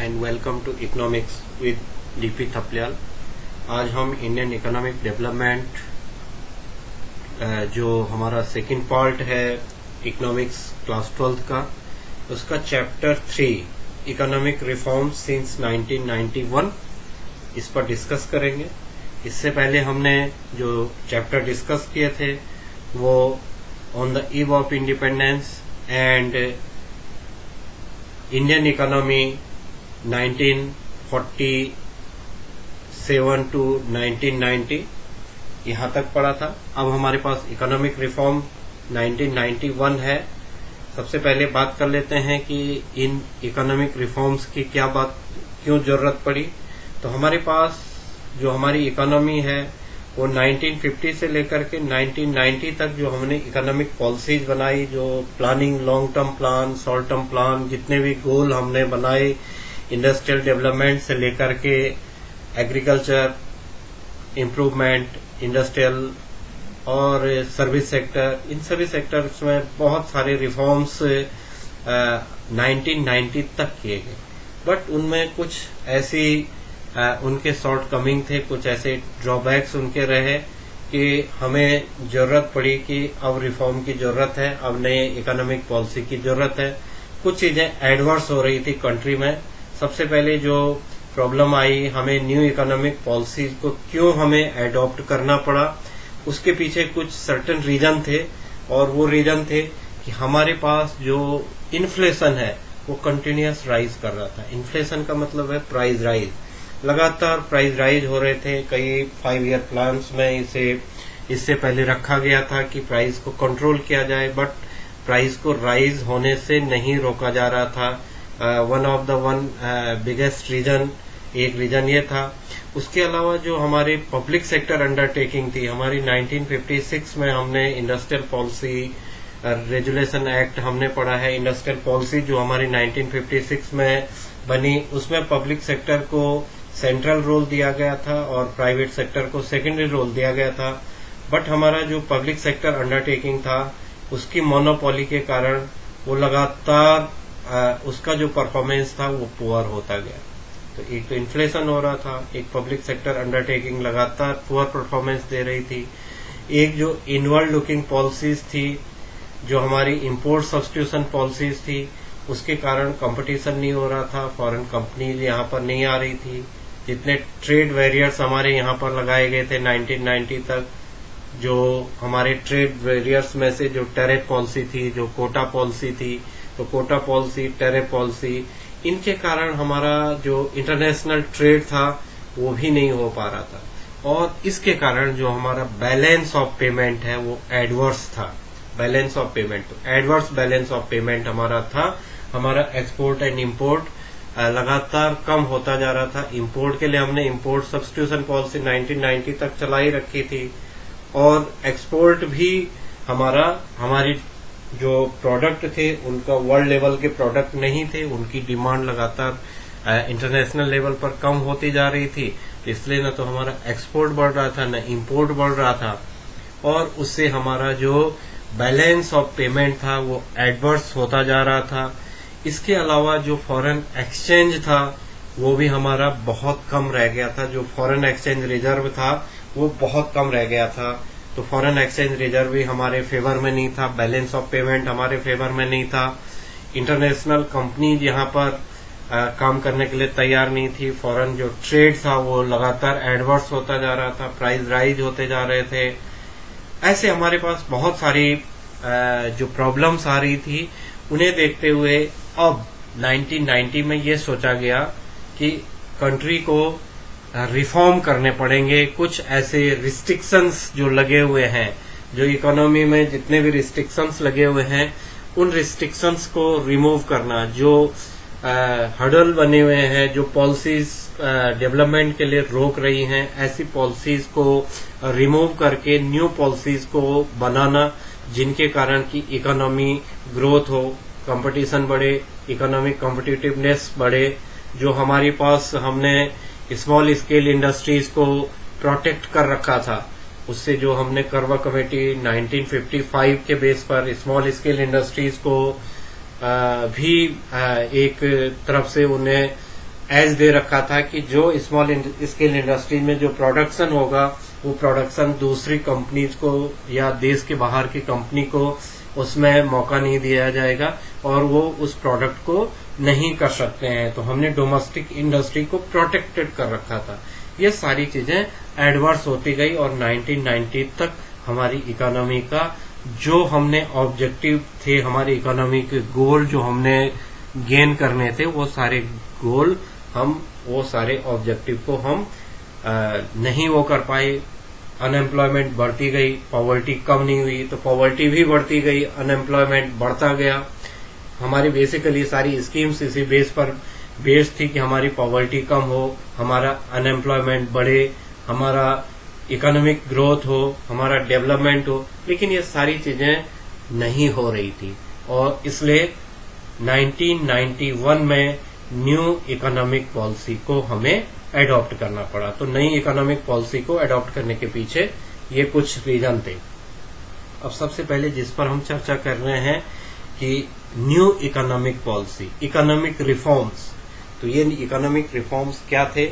And welcome to economics with DP Thapliyal. आज हम Indian economic development जो हमारा सेकंड पार्ट है इकोनॉमिक्स क्लास 12 का, उसका चैप्टर 3 इकोनॉमिक रिफॉर्म सिंस 1991 इस पर डिस्कस करेंगे। इससे पहले हमने जो चैप्टर डिस्कस किए थे वो on the eve of independence and Indian economy 1947 to 1990 यहाँ तक पढ़ा था। अब हमारे पास इकोनॉमिक रिफॉर्म 1991 है। सबसे पहले बात कर लेते हैं कि इन इकोनॉमिक रिफॉर्म्स की क्यों जरूरत पड़ी। तो हमारे पास जो हमारी इकोनॉमी है वो 1950 से लेकर के 1990 तक जो हमने इकोनॉमिक पॉलिसीज बनाई, जो planning, long term plan, short term plan, जितने भी गोल हमने बनाए इंडस्ट्रियल डेवलपमेंट से लेकर के एग्रीकल्चर इम्प्रूवमेंट, इंडस्ट्रियल और सर्विस सेक्टर, इन सभी सेक्टर्स में बहुत सारे रिफॉर्म्स 1990 तक किए गए। बट उनमें कुछ ऐसी उनके शॉर्ट कमिंग थे, कुछ ऐसे ड्रॉबैक्स उनके रहे कि हमें जरूरत पड़ी कि अब रिफॉर्म की जरूरत है, अब नए इकोनॉमिक पॉलिसी की जरूरत है। कुछ चीजें एडवर्स हो रही थी कंट्री में। सबसे पहले जो प्रॉब्लम आई, हमें न्यू इकोनॉमिक पॉलिसीज को क्यों हमें एडॉप्ट करना पड़ा, उसके पीछे कुछ सर्टेन रीजन थे। और वो रीजन थे कि हमारे पास जो इन्फ्लेशन है वो कंटिन्यूअस राइज कर रहा था। इन्फ्लेशन का मतलब है प्राइस राइज, लगातार प्राइस राइज हो रहे थे। कई 5 ईयर प्लान्स में इससे पहले रखा गया था कि प्राइस को कंट्रोल किया जाए, बट प्राइस को राइज होने से नहीं रोका जा रहा था। One of the biggest reason, एक रीजन ये था। उसके अलावा जो हमारे पब्लिक सेक्टर अंडरटेकिंग थी, हमारी 1956 में हमने इंडस्ट्रियल पॉलिसी रेगुलेशन एक्ट हमने पढ़ा है। इंडस्ट्रियल पॉलिसी जो हमारी 1956 में बनी, उसमें पब्लिक सेक्टर को सेंट्रल रोल दिया गया था और प्राइवेट सेक्टर को सेकेंडरी रोल दिया गया था। बट हमारा जो पब्लिक सेक्टर अंडरटेकिंग था उसकी मोनोपोली के कारण वो लगातार उसका जो परफॉर्मेंस था वो पुअर होता गया। तो एक तो इन्फ्लेशन हो रहा था, एक पब्लिक सेक्टर अंडरटेकिंग लगातार पुअर परफॉर्मेंस दे रही थी, एक जो इनवर्ड लुकिंग पॉलिसीज थी, जो हमारी इंपोर्ट सब्स्टिट्यूशन पॉलिसीज थी, उसके कारण कंपटीशन नहीं हो रहा था, फॉरेन कंपनीज यहाँ पर नहीं आ रही थी। जितने ट्रेड बैरियर्स हमारे यहाँ पर लगाए गए थे 1990 तक, जो हमारे ट्रेड बैरियर्स में से जो टैरिफ पॉलिसी थी, जो कोटा पॉलिसी थी, तो कोटा पॉलिसी, टैरिफ पॉलिसी, इनके कारण हमारा जो इंटरनेशनल ट्रेड था वो भी नहीं हो पा रहा था। और इसके कारण जो हमारा बैलेंस ऑफ पेमेंट है वो एडवर्स था। बैलेंस ऑफ पेमेंट, तो एडवर्स बैलेंस ऑफ पेमेंट हमारा था। हमारा एक्सपोर्ट एंड इंपोर्ट लगातार कम होता जा रहा था। इंपोर्ट के लिए हमने इंपोर्ट सब्स्टिट्यूशन पॉलिसी 1990 तक चलाई रखी थी, और एक्सपोर्ट भी हमारी जो प्रोडक्ट थे उनका वर्ल्ड लेवल के प्रोडक्ट नहीं थे, उनकी डिमांड लगातार इंटरनेशनल लेवल पर कम होती जा रही थी। इसलिए न तो हमारा एक्सपोर्ट बढ़ रहा था, न इंपोर्ट बढ़ रहा था, और उससे हमारा जो बैलेंस ऑफ पेमेंट था वो एडवर्स होता जा रहा था। इसके अलावा जो फॉरेन एक्सचेंज था वो भी हमारा बहुत कम रह गया था। जो फॉरेन एक्सचेंज रिजर्व था वो बहुत कम रह गया था। तो फॉरेन एक्सचेंज रिजर्व भी हमारे फेवर में नहीं था, बैलेंस ऑफ पेमेंट हमारे फेवर में नहीं था। इंटरनेशनल कंपनी यहाँ पर काम करने के लिए तैयार नहीं थी। फॉरेन जो ट्रेड था वो लगातार एडवर्स होता जा रहा था, प्राइस राइज होते जा रहे थे। ऐसे हमारे पास बहुत सारी जो प्रॉब्लम्स आ रही थी, उन्हें देखते हुए अब 1990 में ये सोचा गया कि कंट्री को रिफॉर्म करने पड़ेंगे। कुछ ऐसे रिस्ट्रिक्शंस जो लगे हुए हैं, जो इकोनॉमी में जितने भी रिस्ट्रिक्शंस लगे हुए हैं, उन रिस्ट्रिक्शंस को रिमूव करना। जो हर्डल बने हुए हैं, जो पॉलिसीज डेवलपमेंट के लिए रोक रही हैं, ऐसी पॉलिसीज को रिमूव करके न्यू पॉलिसीज को बनाना, जिनके कारण की इकोनॉमी ग्रोथ हो, कंपटीशन बढ़े, इकोनॉमिक कॉम्पिटिटिवनेस बढ़े। जो हमारे पास हमने स्मॉल स्केल इंडस्ट्रीज को प्रोटेक्ट कर रखा था, उससे जो हमने करवा कमेटी 1955 के बेस पर स्मॉल स्केल इंडस्ट्रीज को भी एक तरफ से उन्हें एज दे रखा था कि जो स्मॉल स्केल इंडस्ट्री में जो प्रोडक्शन होगा वो प्रोडक्शन दूसरी कंपनीज को या देश के बाहर की कंपनी को उसमें मौका नहीं दिया जाएगा और वो उस प्रोडक्ट को नहीं कर सकते हैं। तो हमने डोमेस्टिक इंडस्ट्री को प्रोटेक्टेड कर रखा था। ये सारी चीजें एडवर्स होती गई और 1990 तक हमारी इकोनॉमी का जो हमने ऑब्जेक्टिव थे, हमारी इकोनॉमी के गोल जो हमने गेन करने थे, वो सारे गोल वो सारे ऑब्जेक्टिव को हम नहीं वो कर पाए। अनएम्प्लॉयमेंट बढ़ती गई, पॉवर्टी कम नहीं हुई, तो पॉवर्टी भी बढ़ती गई, अनएम्प्लॉयमेंट बढ़ता गया। हमारी बेसिकली सारी स्कीम्स इसी बेस थी कि हमारी पॉवर्टी कम हो, हमारा अनएम्प्लॉयमेंट बढ़े, हमारा इकोनॉमिक ग्रोथ हो, हमारा डेवलपमेंट हो, लेकिन ये सारी चीजें नहीं हो रही थी और इसलिए 1991 में न्यू इकोनॉमिक पॉलिसी को हमें एडॉप्ट करना पड़ा। तो नई इकोनॉमिक पॉलिसी को एडॉप्ट करने के पीछे ये कुछ रीजन थे। अब सबसे पहले जिस पर हम चर्चा कर रहे हैं कि new economic policy, economic reforms. तो ये इकोनॉमिक रिफॉर्म्स क्या थे,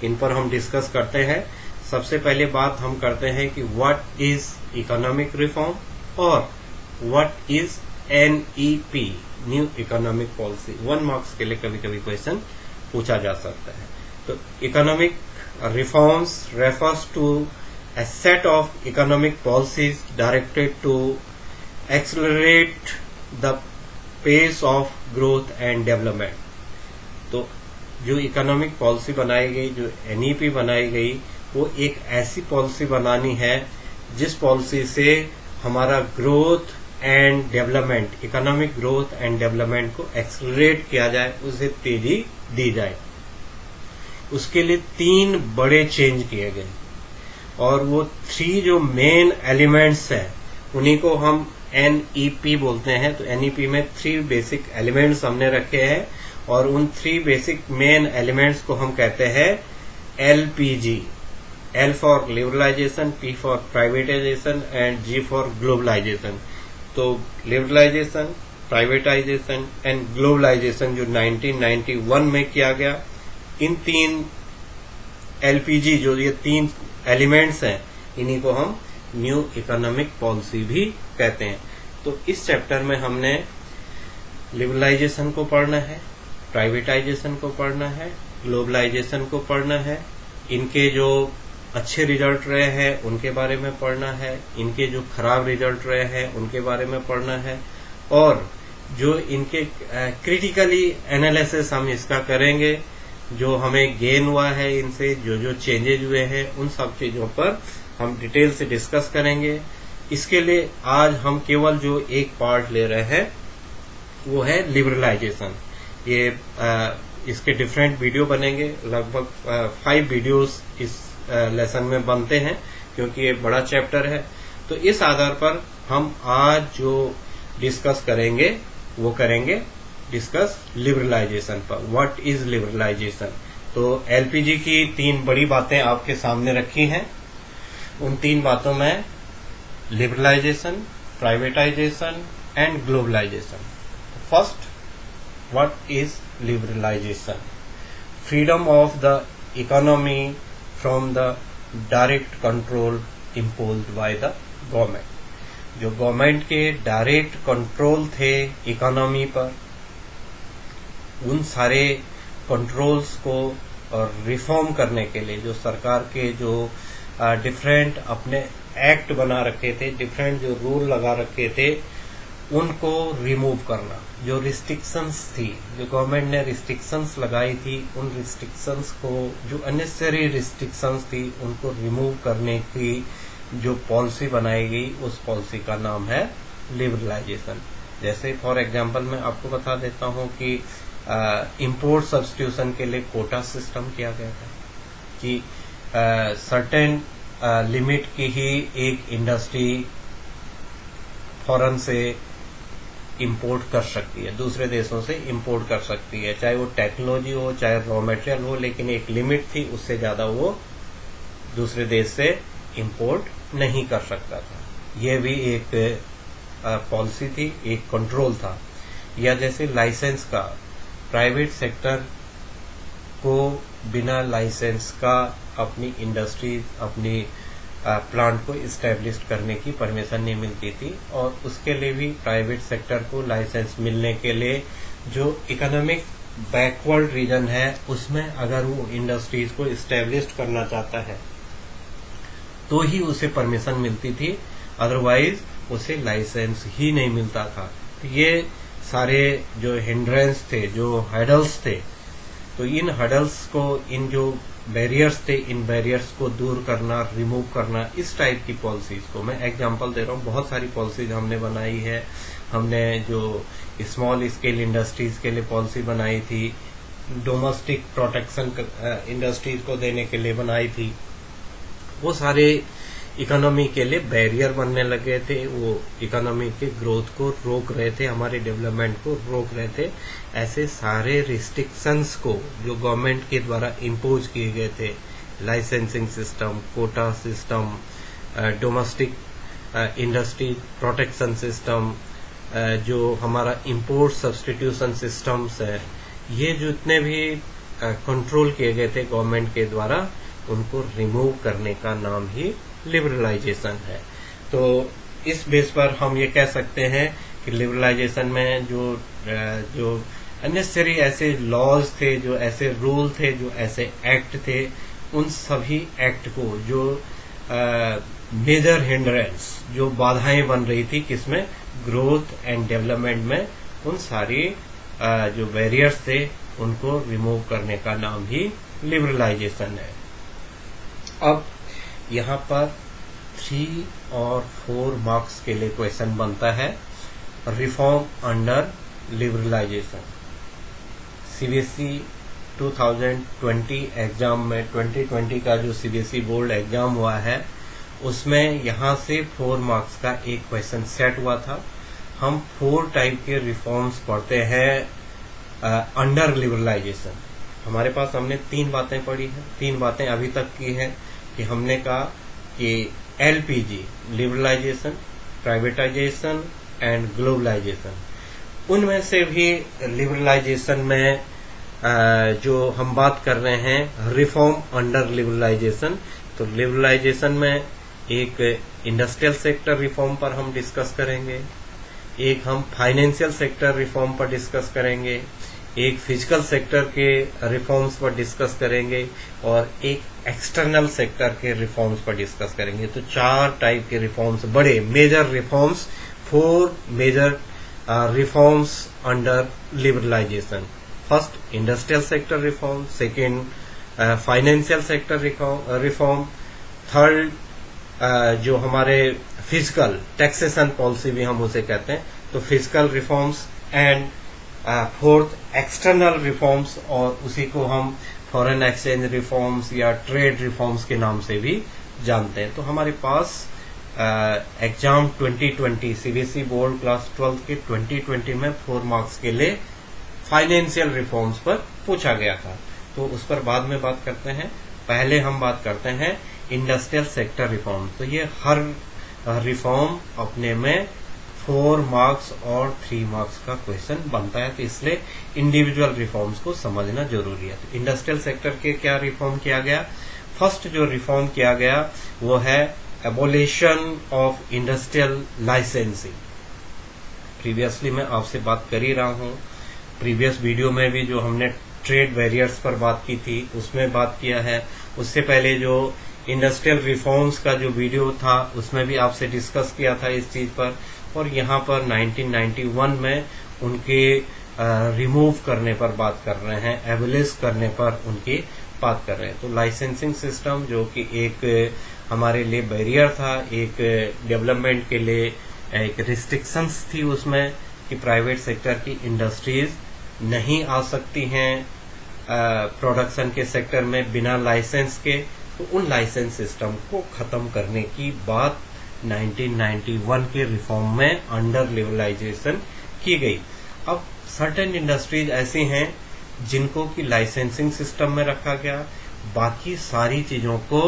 इन पर हम डिस्कस करते हैं। सबसे पहले बात हम करते हैं कि व्हाट इज इकोनॉमिक रिफॉर्म और what is NEP, new economic policy. 1 marks के लिए कभी कभी क्वेश्चन पूछा जा सकता है। तो economic reforms refers to a set of economic policies directed to accelerate the pace of growth and development। तो जो इकोनॉमिक पॉलिसी बनाई गई, जो एनईपी बनाई गई, वो एक ऐसी पॉलिसी बनानी है जिस पॉलिसी से हमारा growth and development, economic growth and development को एक्सेलरेट किया जाए, उसे तेजी दी जाए। उसके लिए 3 बड़े चेंज किए गए और वो 3 जो मेन एलिमेंट्स हैं उन्हीं को हम एनईपी बोलते हैं। तो एनईपी में 3 बेसिक एलिमेंट्स हमने रखे हैं और उन 3 बेसिक मेन एलिमेंट्स को हम कहते हैं LPG. L for liberalisation, P for privatisation and G for globalisation. तो लिबरलाइजेशन, प्राइवेटाइजेशन एंड ग्लोबलाइजेशन जो 1991 में किया गया, इन 3 एलपीजी जो ये 3 एलिमेंट्स हैं, इन्हीं को हम न्यू इकोनॉमिक पॉलिसी भी कहते हैं। तो इस चैप्टर में हमने लिबरलाइजेशन को पढ़ना है, प्राइवेटाइजेशन को पढ़ना है, ग्लोबलाइजेशन को पढ़ना है, इनके जो अच्छे रिजल्ट रहे हैं उनके बारे में पढ़ना है, इनके जो खराब रिजल्ट रहे हैं उनके बारे में पढ़ना है, और जो इनके क्रिटिकली एनालिसिस हम इसका करेंगे, जो हमें गेन हुआ है इनसे, जो जो चेंजेज हुए हैं, उन सब चीजों पर हम डिटेल से डिस्कस करेंगे। इसके लिए आज हम केवल जो एक पार्ट ले रहे हैं वो है लिबरलाइजेशन। ये इसके डिफरेंट वीडियो बनेंगे, लगभग 5 वीडियोस इस लेसन में बनते हैं क्योंकि ये बड़ा चैप्टर है। तो इस आधार पर हम आज जो डिस्कस करेंगे वो करेंगे डिस्कस लिबरलाइजेशन पर। What is liberalisation? तो एलपीजी की 3 बड़ी बातें आपके सामने रखी हैं। उन 3 बातों में liberalisation, privatisation and globalisation. First, what is liberalisation? Freedom of the economy from the direct control imposed by the government. जो गवर्नमेंट के डायरेक्ट कंट्रोल थे इकोनॉमी पर, उन सारे कंट्रोल्स को रिफॉर्म करने के लिए जो सरकार के जो डिफरेंट अपने एक्ट बना रखे थे, डिफरेंट जो रूल लगा रखे थे, उनको रिमूव करना। जो रिस्ट्रिक्शंस थी, जो गवर्नमेंट ने रिस्ट्रिक्शंस लगाई थी, उन रिस्ट्रिक्शंस को, जो अननेसेसरी रिस्ट्रिक्शंस थी, उनको रिमूव करने की जो पॉलिसी बनाई गई, उस पॉलिसी का नाम है लिबरलाइजेशन। जैसे फॉर एग्जांपल मैं आपको बता देता हूं कि इंपोर्ट सब्स्टिट्यूशन के लिए कोटा सिस्टम किया गया था कि सर्टेन लिमिट की ही एक इंडस्ट्री फॉरेन से इंपोर्ट कर सकती है, दूसरे देशों से इंपोर्ट कर सकती है, चाहे वो टेक्नोलॉजी हो, चाहे रॉ मटेरियल हो, लेकिन एक लिमिट थी, उससे ज्यादा वो दूसरे देश से इंपोर्ट नहीं कर सकता था। यह भी एक पॉलिसी थी, एक कंट्रोल था। या जैसे लाइसेंस का, प्राइवेट सेक्टर उनको बिना लाइसेंस का अपनी इंडस्ट्री, अपनी प्लांट को इस्टेब्लिश करने की परमिशन नहीं मिलती थी। और उसके लिए भी प्राइवेट सेक्टर को लाइसेंस मिलने के लिए जो इकोनॉमिक बैकवर्ड रीजन है उसमें अगर वो इंडस्ट्रीज को इस्टेब्लिश करना चाहता है तो ही उसे परमिशन मिलती थी, अदरवाइज उसे लाइसेंस ही नहीं मिलता था। तो ये सारे जो हिंड्रेंस थे, जो हर्डल्स थे, तो इन हर्डल्स को, इन जो बैरियर्स थे, इन बैरियर्स को दूर करना, रिमूव करना, इस टाइप की पॉलिसीज को मैं एग्जांपल दे रहा हूँ। बहुत सारी पॉलिसीज हमने बनाई है। हमने जो स्मॉल स्केल इंडस्ट्रीज के लिए पॉलिसी बनाई थी, डोमेस्टिक प्रोटेक्शन इंडस्ट्रीज को देने के लिए बनाई थी। वो सारे इकोनॉमी के लिए बैरियर बनने लगे थे, वो इकोनॉमी के ग्रोथ को रोक रहे थे, हमारे डेवलपमेंट को रोक रहे थे। ऐसे सारे रिस्ट्रिक्शंस को जो गवर्नमेंट के द्वारा इम्पोज किए गए थे, licensing system, quota system, domestic industry protection system, जो हमारा इंपोर्ट सब्स्टिट्यूशन सिस्टम्स है, ये जो इतने भी कंट्रोल किए गए थे गवर्नमेंट के द्वारा, उनको रिमूव करने का नाम ही लिबरलाइजेशन है। तो इस बेस पर हम ये कह सकते हैं कि लिबरलाइजेशन में जो अननेसेसरी ऐसे लॉज थे, जो ऐसे रूल थे, जो ऐसे एक्ट थे, उन सभी एक्ट को, जो मेजर हिंड्रेंस, जो बाधाएं बन रही थी किसमें, ग्रोथ एंड डेवलपमेंट में, उन सारी जो बैरियर्स थे उनको रिमूव करने का नाम ही लिबरलाइजेशन है। अब यहाँ पर 3 और 4 मार्क्स के लिए क्वेश्चन बनता है, reform under liberalisation. CBSE 2020 exam में, 2020 का जो सीबीएसई बोर्ड एग्जाम हुआ है, उसमें यहाँ से 4 मार्क्स का एक क्वेश्चन सेट हुआ था। हम 4 टाइप के रिफॉर्म्स पढ़ते हैं अंडर लिबरलाइजेशन। हमारे पास हमने 3 बातें पढ़ी हैं, 3 बातें अभी तक की हैं कि हमने कहा कि LPG, liberalisation, privatisation and globalisation. उनमें से भी लिबरलाइजेशन में जो हम बात कर रहे हैं रिफॉर्म अंडर लिबरलाइजेशन, तो लिबरलाइजेशन में एक इंडस्ट्रियल सेक्टर रिफॉर्म पर हम डिस्कस करेंगे, एक हम फाइनेंशियल सेक्टर रिफॉर्म पर डिस्कस करेंगे, एक फिजिकल सेक्टर के रिफॉर्म्स पर डिस्कस करेंगे और एक एक्सटर्नल सेक्टर के रिफॉर्म्स पर डिस्कस करेंगे। तो 4 टाइप के रिफॉर्म्स, बड़े major reforms, 4 major reforms under liberalisation. First industrial sector reform, second financial sector reform, third जो हमारे फिजिकल टैक्सेशन पॉलिसी भी हम उसे कहते हैं, तो physical reforms, and fourth external reforms, और उसी को हम फॉरेन एक्सचेंज रिफॉर्म्स या ट्रेड रिफॉर्म्स के नाम से भी जानते हैं। तो हमारे पास एग्जाम 2020 सीबीएसई बोर्ड क्लास 12 के 2020 में 4 मार्क्स के लिए फाइनेंशियल रिफॉर्म्स पर पूछा गया था, तो उस पर बाद में बात करते हैं। पहले हम बात करते हैं इंडस्ट्रियल सेक्टर रिफॉर्म। तो ये हर रिफॉर्म अपने में 4 मार्क्स और 3 मार्क्स का क्वेश्चन बनता है, तो इसलिए इंडिविजुअल रिफॉर्म्स को समझना जरूरी है। तो इंडस्ट्रियल सेक्टर के क्या रिफॉर्म किया गया? फर्स्ट जो रिफॉर्म किया गया वो है abolition of industrial licensing. Previously मैं आपसे बात कर ही रहा हूं, प्रीवियस वीडियो में भी जो हमने ट्रेड बैरियर्स पर बात की थी उसमें बात किया है। उससे पहले जो इंडस्ट्रियल रिफॉर्म्स का जो वीडियो था उसमें भी आपसे डिस्कस किया था इस चीज पर, और यहाँ पर 1991 में उनके रिमूव करने पर बात कर रहे हैं, एबोलिश करने पर उनकी बात कर रहे हैं। तो लाइसेंसिंग सिस्टम जो कि एक हमारे लिए बैरियर था, एक डेवलपमेंट के लिए एक रिस्ट्रिक्शंस थी उसमें कि प्राइवेट सेक्टर की इंडस्ट्रीज नहीं आ सकती हैं प्रोडक्शन के सेक्टर में बिना लाइसेंस के। तो उन लाइसेंस सिस्टम को खत्म करने की बात 1991 के रिफॉर्म में अंडर लिबरलाइजेशन की गई। अब सर्टेन इंडस्ट्रीज ऐसी हैं जिनको कि लाइसेंसिंग सिस्टम में रखा गया, बाकी सारी चीजों को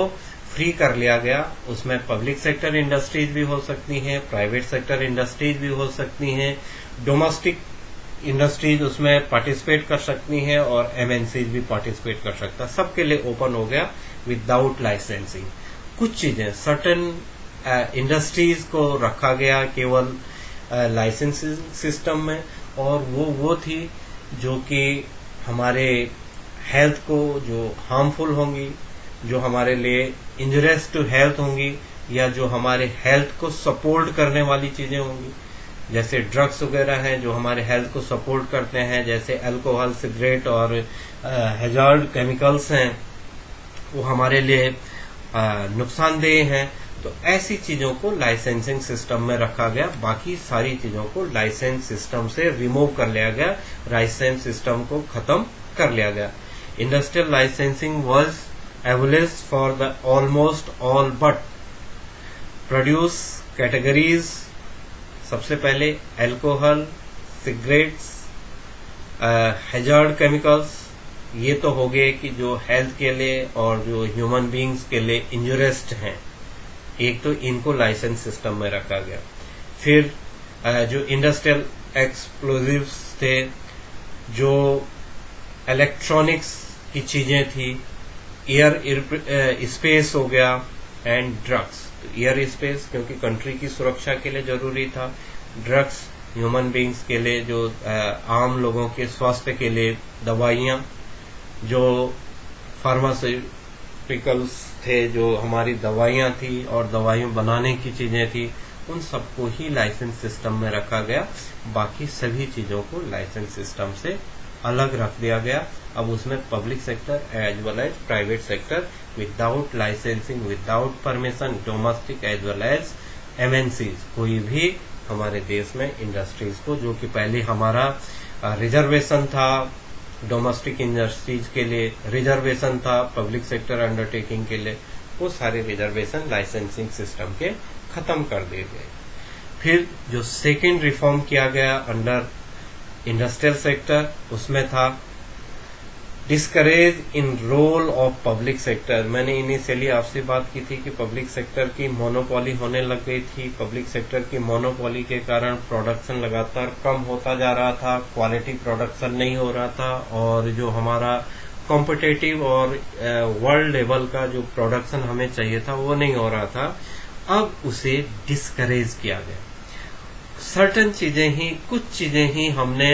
फ्री कर लिया गया। उसमें पब्लिक सेक्टर इंडस्ट्रीज भी हो सकती हैं, प्राइवेट सेक्टर इंडस्ट्रीज भी हो सकती हैं, डोमेस्टिक इंडस्ट्रीज उसमें पार्टिसिपेट कर सकती हैं और एमएनसीज भी पार्टिसिपेट कर सकता है। सबके लिए ओपन हो गया विदाउट लाइसेंसिंग। कुछ चीजें सर्टेन इंडस्ट्रीज को रखा गया केवल लाइसेंसिंग सिस्टम में, और वो थी जो कि हमारे हेल्थ को जो हार्मफुल होंगी, जो हमारे लिए इंजurious टू हेल्थ होंगी, या जो हमारे हेल्थ को सपोर्ट करने वाली चीजें होंगी, जैसे ड्रग्स वगैरह हैं जो हमारे हेल्थ को सपोर्ट करते हैं, जैसे अल्कोहल, सिगरेट और हैजार्ड केमिकल्स हैं, वो हमारे लिए नुकसानदेह हैं। तो ऐसी चीजों को लाइसेंसिंग सिस्टम में रखा गया, बाकी सारी चीजों को लाइसेंस सिस्टम से रिमूव कर लिया गया, लाइसेंस सिस्टम को खत्म कर लिया गया। Industrial licensing was एबोलिश्ड for the almost all but produce categories. सबसे पहले अल्कोहल, सिगरेट्स, हैजार्ड केमिकल्स, ये तो हो गए कि जो हेल्थ के लिए और जो ह्यूमन बींग्स के लिए इंजurious हैं, एक तो इनको लाइसेंस सिस्टम में रखा गया। फिर जो इंडस्ट्रियल एक्सप्लोजिव्स थे, जो इलेक्ट्रॉनिक्स की चीजें थी, एयर स्पेस हो गया, एंड ड्रग्स। एयर स्पेस क्योंकि कंट्री की सुरक्षा के लिए जरूरी था, ड्रग्स ह्यूमन बींग्स के लिए, जो आम लोगों के स्वास्थ्य के लिए दवाइयां, जो फार्मास्यूटिकल्स थे, जो हमारी दवाइयां थी और दवाइयां बनाने की चीजें थी, उन सबको ही लाइसेंस सिस्टम में रखा गया। बाकी सभी चीजों को लाइसेंस सिस्टम से अलग रख दिया गया। अब उसमें public sector as well as private sector without licensing, without permission, domestic as well as MNCs, कोई भी हमारे देश में इंडस्ट्रीज को, जो कि पहले हमारा रिजर्वेशन था डोमेस्टिक इंडस्ट्रीज के लिए, रिजर्वेशन था पब्लिक सेक्टर अंडरटेकिंग के लिए, वो सारे रिजर्वेशन लाइसेंसिंग सिस्टम के खत्म कर दिए गए। फिर जो सेकेंड रिफॉर्म किया गया अंडर इंडस्ट्रियल सेक्टर, उसमें था discourage in role of public sector. मैंने इनिशियली आपसे बात की थी कि पब्लिक सेक्टर की मोनोपोली होने लग गई थी। पब्लिक सेक्टर की मोनोपोली के कारण प्रोडक्शन लगातार कम होता जा रहा था, क्वालिटी प्रोडक्शन नहीं हो रहा था, और जो हमारा कॉम्पिटिटिव और वर्ल्ड लेवल का जो प्रोडक्शन हमें चाहिए था वो नहीं हो रहा था। अब उसे डिस्करेज किया गया। सर्टेन चीजें ही, कुछ चीजें ही हमने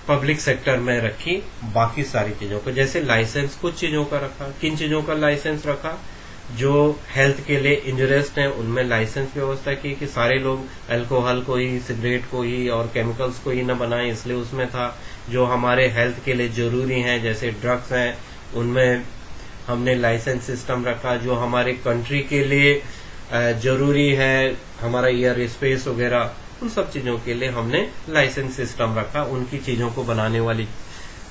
पब्लिक सेक्टर में रखी, बाकी सारी चीजों को, जैसे लाइसेंस कुछ चीजों का रखा। किन चीजों का लाइसेंस रखा? जो हेल्थ के लिए इंजurious हैं उनमें लाइसेंस व्यवस्था की कि सारे लोग अल्कोहल को ही, सिगरेट को ही और केमिकल्स को ही न बनाएं, इसलिए उसमें था। जो हमारे हेल्थ के लिए जरूरी हैं जैसे ड्रग्स हैं, उनमें हमने लाइसेंस सिस्टम रखा। जो हमारे कंट्री के लिए जरूरी है, हमारा एयर स्पेस वगैरह, उन सब चीजों के लिए हमने लाइसेंस सिस्टम रखा। उनकी चीजों को बनाने वाली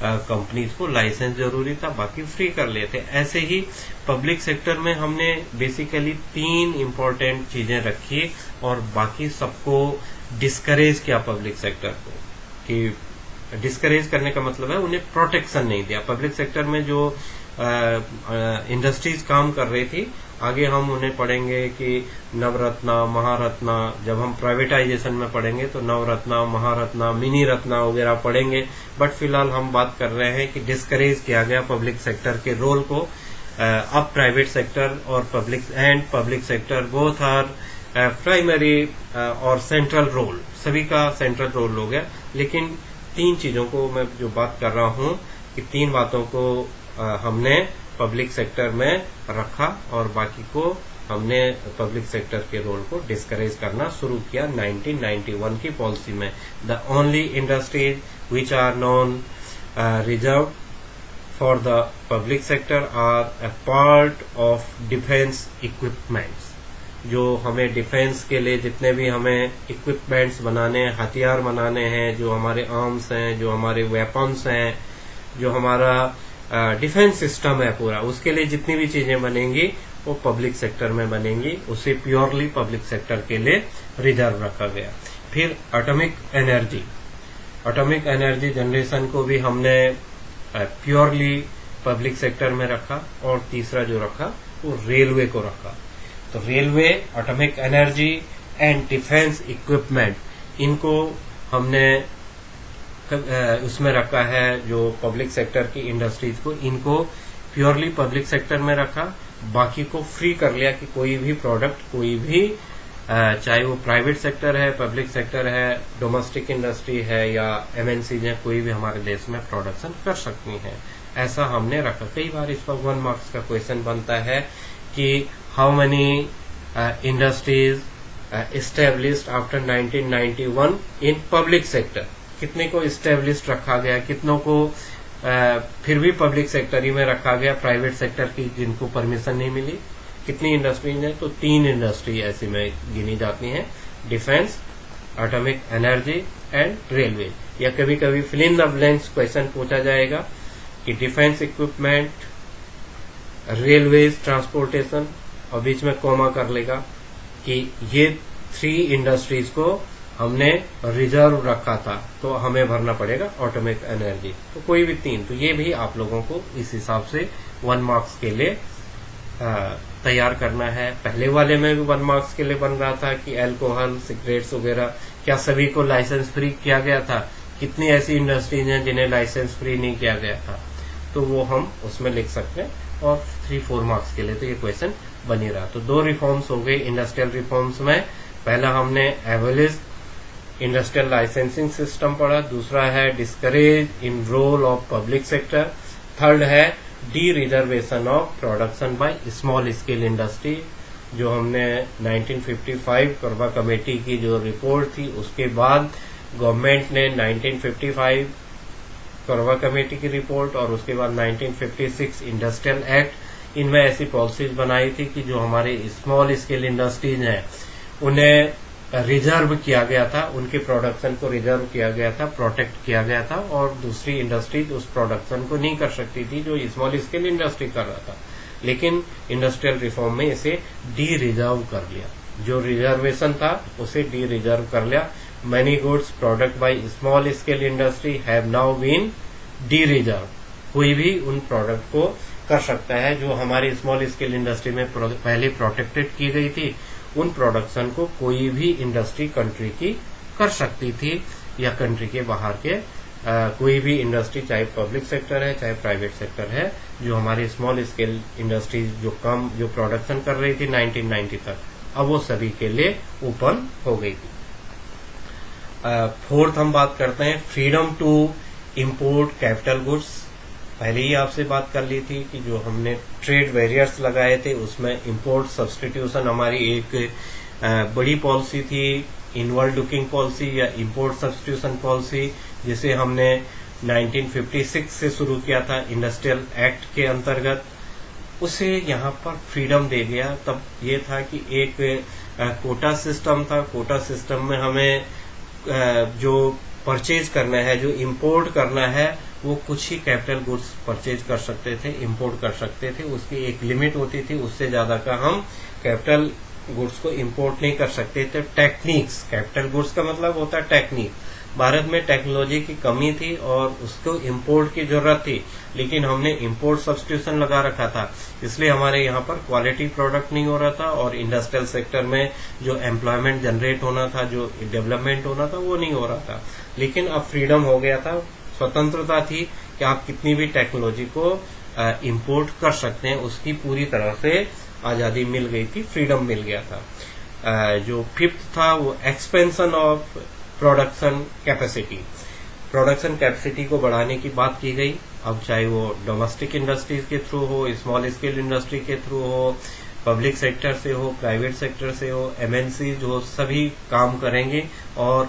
कंपनीज को लाइसेंस जरूरी था, बाकी फ्री कर लेते। ऐसे ही पब्लिक सेक्टर में हमने बेसिकली 3 इम्पोर्टेंट चीजें रखी और बाकी सबको डिस्करेज किया पब्लिक सेक्टर को। कि डिस्करेज करने का मतलब है उन्हें प्रोटेक्शन नहीं दिया। पब्लिक सेक्टर में जो इंडस्ट्रीज काम कर रही थी, आगे हम उन्हें पढ़ेंगे कि नवरत्ना, महारत्ना, जब हम प्राइवेटाइजेशन में पढ़ेंगे तो नवरत्ना, महारत्ना, मिनी रत्ना वगैरह पढ़ेंगे। बट फिलहाल हम बात कर रहे हैं कि डिस्करेज किया गया पब्लिक सेक्टर के रोल को। अब प्राइवेट सेक्टर और public sector both are primary और सेंट्रल रोल, सभी का सेंट्रल रोल हो गया। लेकिन 3 चीजों को मैं जो बात कर रहा हूं कि 3 बातों को हमने पब्लिक सेक्टर में रखा और बाकी को हमने पब्लिक सेक्टर के रोल को डिस्करेज करना शुरू किया 1991 की पॉलिसी में। The only industries which are non reserve for the public sector are a part of defence equipments. जो हमें डिफेंस के लिए जितने भी हमें इक्विपमेंट्स बनाने हैं, हथियार बनाने हैं, जो हमारे आर्म्स हैं, जो हमारे वेपन्स हैं, जो हमारा डिफेंस सिस्टम है पूरा, उसके लिए जितनी भी चीजें बनेंगी वो पब्लिक सेक्टर में बनेंगी। उसे प्योरली पब्लिक सेक्टर के लिए रिजर्व रखा गया। फिर एटॉमिक एनर्जी जनरेशन को भी हमने प्योरली पब्लिक सेक्टर में रखा। और तीसरा जो रखा वो रेलवे को रखा। तो railway, atomic energy and defence equipment, इनको हमने उसमें रखा है जो पब्लिक सेक्टर की इंडस्ट्रीज को, इनको प्योरली पब्लिक सेक्टर में रखा, बाकी को फ्री कर लिया कि कोई भी प्रोडक्ट, कोई भी चाहे वो प्राइवेट सेक्टर है, पब्लिक सेक्टर है, डोमेस्टिक इंडस्ट्री है या एमएनसी है, कोई भी हमारे देश में प्रोडक्शन कर सकती है, ऐसा हमने रखा। कई बार इस पर 1 मार्क्स का क्वेश्चन बनता है कि how many industries established after 1991 in public sector, कितने को एस्टेब्लिश्ड रखा गया, कितनों को फिर भी पब्लिक सेक्टर ही में रखा गया, प्राइवेट सेक्टर की जिनको परमिशन नहीं मिली, कितनी इंडस्ट्रीज है? तो 3 इंडस्ट्री ऐसी में गिनी जाती हैं, defence, atomic energy and railway. या कभी कभी fill in the blanks question पूछा जाएगा कि डिफेंस इक्विपमेंट, रेलवेज, ट्रांसपोर्टेशन, और बीच में कॉमा कर लेगा कि ये 3 इंडस्ट्रीज को हमने रिजर्व रखा था, तो हमें भरना पड़ेगा एटॉमिक एनर्जी। तो कोई भी 3, तो ये भी आप लोगों को इस हिसाब से 1 मार्क्स के लिए तैयार करना है। पहले वाले में भी 1 मार्क्स के लिए बन रहा था कि अल्कोहल, सिगरेट्स वगैरह क्या सभी को लाइसेंस फ्री किया गया था, कितनी ऐसी इंडस्ट्रीज हैं जिन्हें लाइसेंस फ्री नहीं किया गया था, तो वो हम उसमें लिख सकते हैं। और 3-4 मार्क्स के लिए तो ये क्वेश्चन बन ही रहा। तो 2 रिफॉर्म्स हो गए इंडस्ट्रियल रिफॉर्म्स में। पहला हमने एबोलिश इंडस्ट्रियल लाइसेंसिंग सिस्टम पढ़ा, दूसरा है discourage in role of public sector, third है dereservation of production by small scale industry, जो हमने 1955 करवा कमेटी की जो रिपोर्ट थी उसके बाद गवर्नमेंट ने 1955 करवा कमेटी की रिपोर्ट और उसके बाद 1956 इंडस्ट्रियल एक्ट, इनमें ऐसी पॉलिसीज बनाई थी कि जो हमारे स्मॉल स्केल इंडस्ट्रीज हैं उन्हें रिजर्व किया गया था, उनके प्रोडक्शन को रिजर्व किया गया था, प्रोटेक्ट किया गया था, और दूसरी इंडस्ट्रीज उस प्रोडक्शन को नहीं कर सकती थी जो स्मॉल स्केल इंडस्ट्री कर रहा था। लेकिन इंडस्ट्रियल रिफॉर्म में इसे डी रिजर्व कर लिया, जो रिजर्वेशन था उसे डी रिजर्व कर लिया। Many goods product by small scale industry have now been dereserve, कोई भी उन प्रोडक्ट को कर सकता है जो हमारी स्मॉल स्केल इंडस्ट्री में पहले प्रोटेक्टेड की गई थी, उन प्रोडक्शन को कोई भी इंडस्ट्री कंट्री की कर सकती थी, या कंट्री के बाहर के कोई भी इंडस्ट्री, चाहे पब्लिक सेक्टर है चाहे प्राइवेट सेक्टर है, जो हमारी स्मॉल स्केल इंडस्ट्री जो प्रोडक्शन कर रही थी 1990 तक, अब वो सभी के लिए ओपन हो गई थी। 4th हम बात करते हैं freedom to import capital goods. पहले ही आपसे बात कर ली थी कि जो हमने ट्रेड बैरियर्स लगाए थे उसमें इंपोर्ट सब्सटीट्यूशन हमारी एक बड़ी पॉलिसी थी, इनवर्ड लुकिंग पॉलिसी या इंपोर्ट सब्सटीट्यूशन पॉलिसी, जिसे हमने 1956 से शुरू किया था इंडस्ट्रियल एक्ट के अंतर्गत। उसे यहाँ पर फ्रीडम दे गया। तब ये था कि एक कोटा सिस्टम था, कोटा सिस्टम में हमें जो परचेज करना है, जो इंपोर्ट करना है, वो कुछ ही कैपिटल गुड्स परचेज कर सकते थे, इंपोर्ट कर सकते थे, उसकी एक लिमिट होती थी, उससे ज्यादा का हम कैपिटल गुड्स को इंपोर्ट नहीं कर सकते थे। टेक्निक्स, कैपिटल गुड्स का मतलब होता है टेक्निक। भारत में टेक्नोलॉजी की कमी थी और उसको इंपोर्ट की जरूरत थी, लेकिन हमने इंपोर्ट सब्स्टिट्यूशन लगा रखा था, इसलिए हमारे यहाँ पर क्वालिटी प्रोडक्ट नहीं हो रहा था और इंडस्ट्रियल सेक्टर में जो एम्प्लॉयमेंट जनरेट होना था, जो डेवलपमेंट होना था, वो नहीं हो रहा था। लेकिन अब फ्रीडम हो गया था, स्वतंत्रता थी कि आप कितनी भी टेक्नोलॉजी को इंपोर्ट कर सकते हैं, उसकी पूरी तरह से आजादी मिल गई थी, फ्रीडम मिल गया था। जो 5th था वो expansion of production capacity. Production capacity को बढ़ाने की बात की गई। अब चाहे वो डोमेस्टिक इंडस्ट्रीज के थ्रू हो, स्मॉल स्केल इंडस्ट्री के थ्रू हो, पब्लिक सेक्टर से हो, प्राइवेट सेक्टर से हो, एमएनसी जो सभी काम करेंगे, और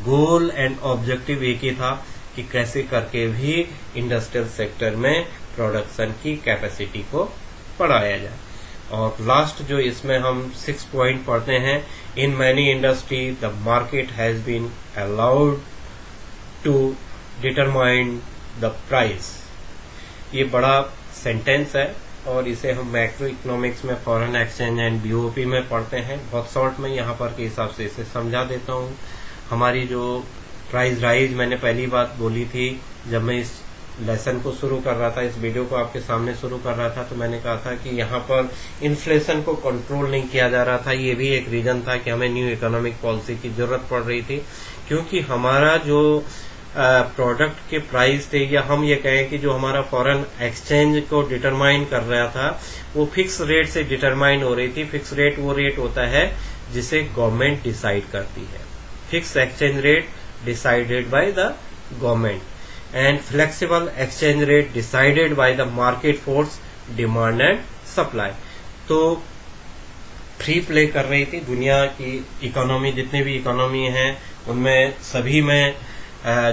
गोल एंड ऑब्जेक्टिव एक ही था कि कैसे करके भी इंडस्ट्रियल सेक्टर में प्रोडक्शन की कैपेसिटी को बढ़ाया जाए। और लास्ट जो इसमें हम 6 पॉइंट पढ़ते हैं, in many industry the market has been allowed to determine the price. ये बड़ा सेंटेंस है और इसे हम मैक्रो इकोनॉमिक्स में फॉरेन एक्सचेंज एंड बीओपी में पढ़ते हैं। बहुत शॉर्ट में यहाँ पर के हिसाब से इसे समझा देता हूँ। हमारी जो प्राइस राइज मैंने पहली बात बोली थी जब मैं इस लेसन को शुरू कर रहा था, इस वीडियो को आपके सामने शुरू कर रहा था, तो मैंने कहा था कि यहाँ पर इन्फ्लेशन को कंट्रोल नहीं किया जा रहा था। ये भी एक रीजन था कि हमें न्यू इकोनॉमिक पॉलिसी की जरूरत पड़ रही थी, क्योंकि हमारा जो प्रोडक्ट के प्राइस थे, या हम ये कहें कि जो हमारा फॉरेन एक्सचेंज को डिटरमाइन कर रहा था वो फिक्स रेट से डिटरमाइन हो रही थी। फिक्स रेट वो रेट होता है जिसे गवर्नमेंट डिसाइड करती है। Fix exchange rate decided by the government and flexible exchange rate decided by the market force, demand and supply. तो फ्री प्ले कर रही थी दुनिया की इकोनॉमी, जितनी भी इकोनॉमी है उनमें सभी में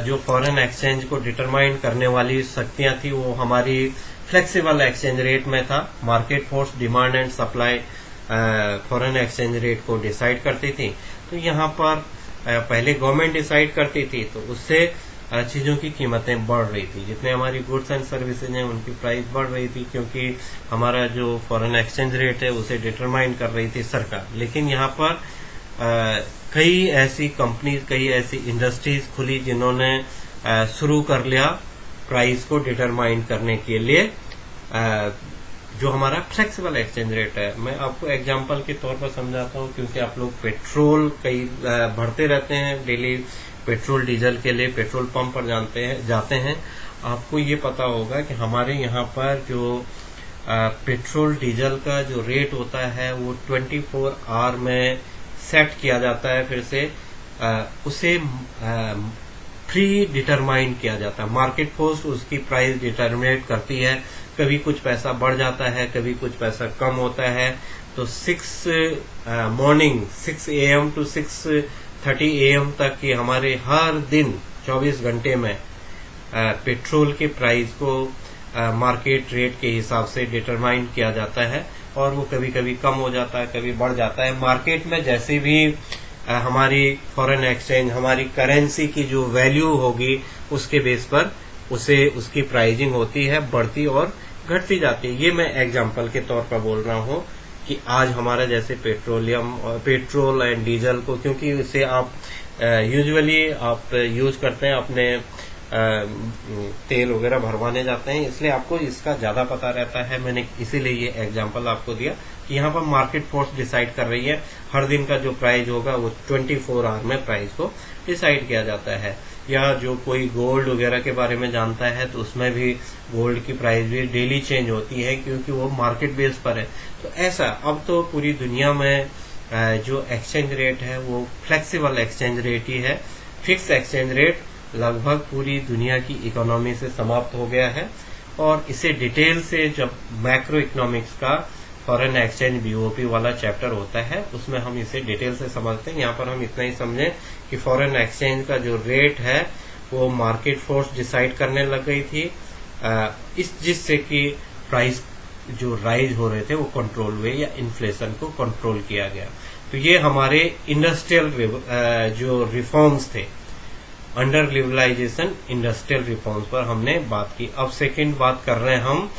जो फॉरेन एक्सचेंज को डिटरमाइन करने वाली शक्तियां थी वो हमारी फ्लेक्सिबल एक्सचेंज रेट में था। Market force, demand and supply foreign exchange rate को डिसाइड करती थी। तो यहाँ पर पहले गवर्नमेंट डिसाइड करती थी, तो उससे चीजों की कीमतें बढ़ रही थी। जितने हमारी गुड्स एंड सर्विसेज हैं उनकी प्राइस बढ़ रही थी, क्योंकि हमारा जो फॉरेन एक्सचेंज रेट है उसे डिटरमाइन कर रही थी सरकार। लेकिन यहाँ पर कई ऐसी कंपनीज, कई ऐसी इंडस्ट्रीज खुली जिन्होंने शुरू कर लिया प्राइस को डिटरमाइन करने के लिए जो हमारा फ्लेक्सिबल एक्सचेंज रेट है। मैं आपको एग्जांपल के तौर पर समझाता हूँ, क्योंकि आप लोग पेट्रोल कई भरते रहते हैं डेली, पेट्रोल डीजल के लिए पेट्रोल पंप पर जाते हैं। आपको ये पता होगा कि हमारे यहाँ पर जो पेट्रोल डीजल का जो रेट होता है वो 24 आवर में सेट किया जाता है। फिर से उसे प्री डिटरमाइन किया जाता है। मार्केट फोर्स उसकी प्राइस डिटरमिनेट करती है। कभी कुछ पैसा बढ़ जाता है, कभी कुछ पैसा कम होता है। तो 6 AM to 6:30 AM तक की हमारे हर दिन 24 घंटे में पेट्रोल के प्राइस को मार्केट रेट के हिसाब से डिटरमाइन किया जाता है, और वो कभी कभी कम हो जाता है, कभी बढ़ जाता है। मार्केट में जैसे भी हमारी फॉरेन एक्सचेंज, हमारी करेंसी की जो वैल्यू होगी उसके बेस पर उसकी प्राइसिंग होती है, बढ़ती और घटती जाती है। ये मैं एग्जांपल के तौर पर बोल रहा हूँ कि आज हमारा जैसे पेट्रोल एंड डीजल को, क्योंकि इसे आप यूजुअली आप यूज करते हैं अपने तेल वगैरह भरवाने जाते हैं, इसलिए आपको इसका ज्यादा पता रहता है। मैंने इसीलिए ये एग्जांपल आपको दिया कि यहाँ पर मार्केट फोर्स डिसाइड कर रही है। हर दिन का जो प्राइस होगा वो 24 आवर में प्राइस को डिसाइड किया जाता है। या जो कोई गोल्ड वगैरह के बारे में जानता है तो उसमें भी गोल्ड की प्राइस भी डेली चेंज होती है, क्योंकि वो मार्केट बेस पर है। तो ऐसा अब तो पूरी दुनिया में जो एक्सचेंज रेट है वो फ्लेक्सिबल एक्सचेंज रेट ही है। फिक्स एक्सचेंज रेट लगभग पूरी दुनिया की इकोनॉमी से समाप्त हो गया है, और इसे डिटेल से जब मैक्रो इकोनॉमिक्स का फॉरेन एक्सचेंज बीओपी वाला चैप्टर होता है उसमें हम इसे डिटेल से समझते हैं। यहाँ पर हम इतना ही समझें कि फॉरेन एक्सचेंज का जो रेट है वो मार्केट फोर्स डिसाइड करने लग गई थी, जिससे कि प्राइस जो राइज हो रहे थे वो कंट्रोल हुए, या इन्फ्लेशन को कंट्रोल किया गया। तो ये हमारे इंडस्ट्रियल जो रिफॉर्म्स थे, अंडर लिबरलाइजेशन इंडस्ट्रियल रिफॉर्म्स पर हमने बात की। अब सेकंड बात कर रहे हैं हम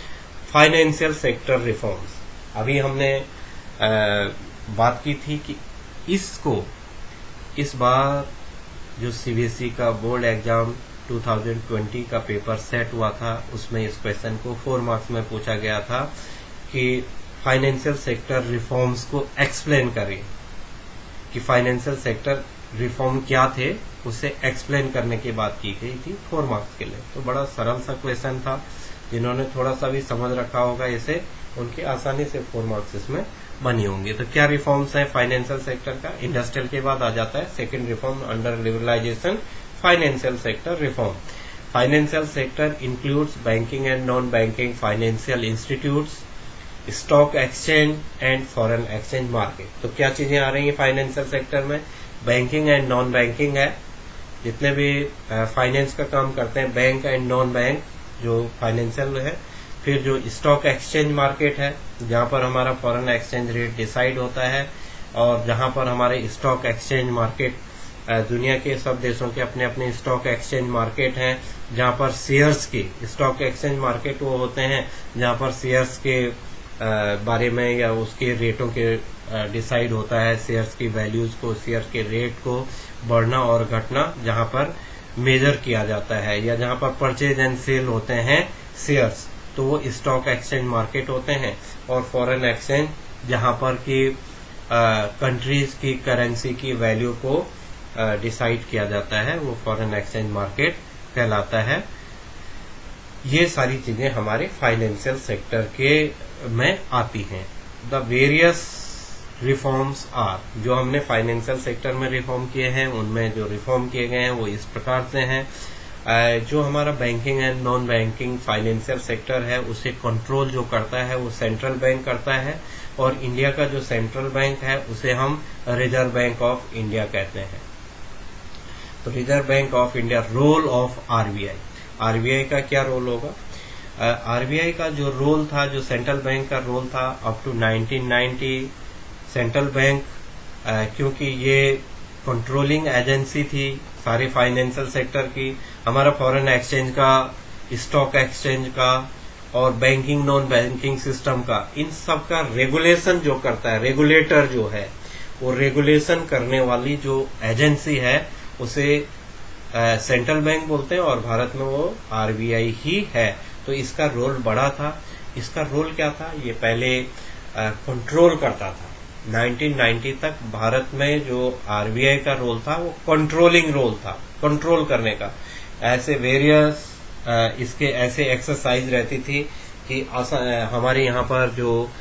फाइनेंशियल सेक्टर रिफॉर्म्स। अभी हमने बात की थी कि इस बार जो सीबीएसई का बोर्ड एग्जाम 2020 का पेपर सेट हुआ था उसमें इस क्वेश्चन को 4 मार्क्स में पूछा गया था कि फाइनेंशियल सेक्टर रिफॉर्म्स को एक्सप्लेन करें, कि फाइनेंशियल सेक्टर रिफॉर्म क्या थे उसे एक्सप्लेन करने की बात की गई थी 4 मार्क्स के लिए। तो बड़ा सरल सा क्वेश्चन था, जिन्होंने थोड़ा सा भी समझ रखा होगा इसे, उनके आसानी से 4 मार्क्स इसमें बनी होंगी। तो क्या रिफॉर्म्स है फाइनेंशियल सेक्टर का? इंडस्ट्रियल के बाद आ जाता है second reform under liberalisation, financial sector reform. Financial sector includes banking and non banking financial institutes, stock exchange and foreign exchange market. तो क्या चीजें आ रही हैं फाइनेंशियल सेक्टर में? बैंकिंग एंड नॉन बैंकिंग है, जितने भी फाइनेंस का काम करते हैं, बैंक एंड नॉन बैंक जो फाइनेंशियल है। फिर जो स्टॉक एक्सचेंज मार्केट है, जहां पर हमारा फॉरेन एक्सचेंज रेट डिसाइड होता है, और जहां पर हमारे स्टॉक एक्सचेंज मार्केट, दुनिया के सब देशों के अपने अपने स्टॉक एक्सचेंज मार्केट हैं, जहां पर शेयर्स की स्टॉक एक्सचेंज मार्केट वो होते हैं जहां पर शेयर्स के बारे में या उसके रेटों के डिसाइड होता है, शेयर्स की वैल्यूज को, शेयर के रेट को बढ़ना और घटना जहां पर मेजर किया जाता है, या जहां पर परचेज एंड सेल होते हैं शेयर्स, तो वो स्टॉक एक्सचेंज मार्केट होते हैं। और फॉरेन एक्सचेंज जहां पर की कंट्रीज की करेंसी की वैल्यू को डिसाइड किया जाता है, वो फॉरेन एक्सचेंज मार्केट कहलाता है। ये सारी चीजें हमारे फाइनेंशियल सेक्टर के में आती हैं। द वेरियस रिफॉर्म्स आर, जो हमने फाइनेंशियल सेक्टर में रिफॉर्म किए हैं उनमें जो रिफॉर्म किए गए हैं वो इस प्रकार से हैं। जो हमारा banking and non banking financial sector है उसे कंट्रोल जो करता है वो सेंट्रल बैंक करता है, और इंडिया का जो सेंट्रल बैंक है उसे हम रिजर्व बैंक ऑफ इंडिया कहते हैं। तो Reserve Bank of India, role of RBI, RBI का क्या रोल होगा? आरबीआई का जो रोल था, जो सेंट्रल बैंक का रोल था अप टू 1990, सेंट्रल बैंक क्योंकि ये कंट्रोलिंग एजेंसी थी सारे फाइनेंशियल सेक्टर की, हमारा फॉरेन एक्सचेंज का, स्टॉक एक्सचेंज का और बैंकिंग नॉन बैंकिंग सिस्टम का, इन सब का रेगुलेशन जो करता है, रेगुलेटर जो है वो रेगुलेशन करने वाली जो एजेंसी है उसे सेंट्रल बैंक बोलते हैं, और भारत में वो आरबीआई ही है। तो इसका रोल बड़ा था। इसका रोल क्या था? ये पहले कंट्रोल करता था। 1990 तक भारत में जो आरबीआई का रोल था वो कंट्रोलिंग रोल था, कंट्रोल करने का। ऐसे वेरियस इसके ऐसे एक्सरसाइज रहती थी कि हमारे यहाँ पर जो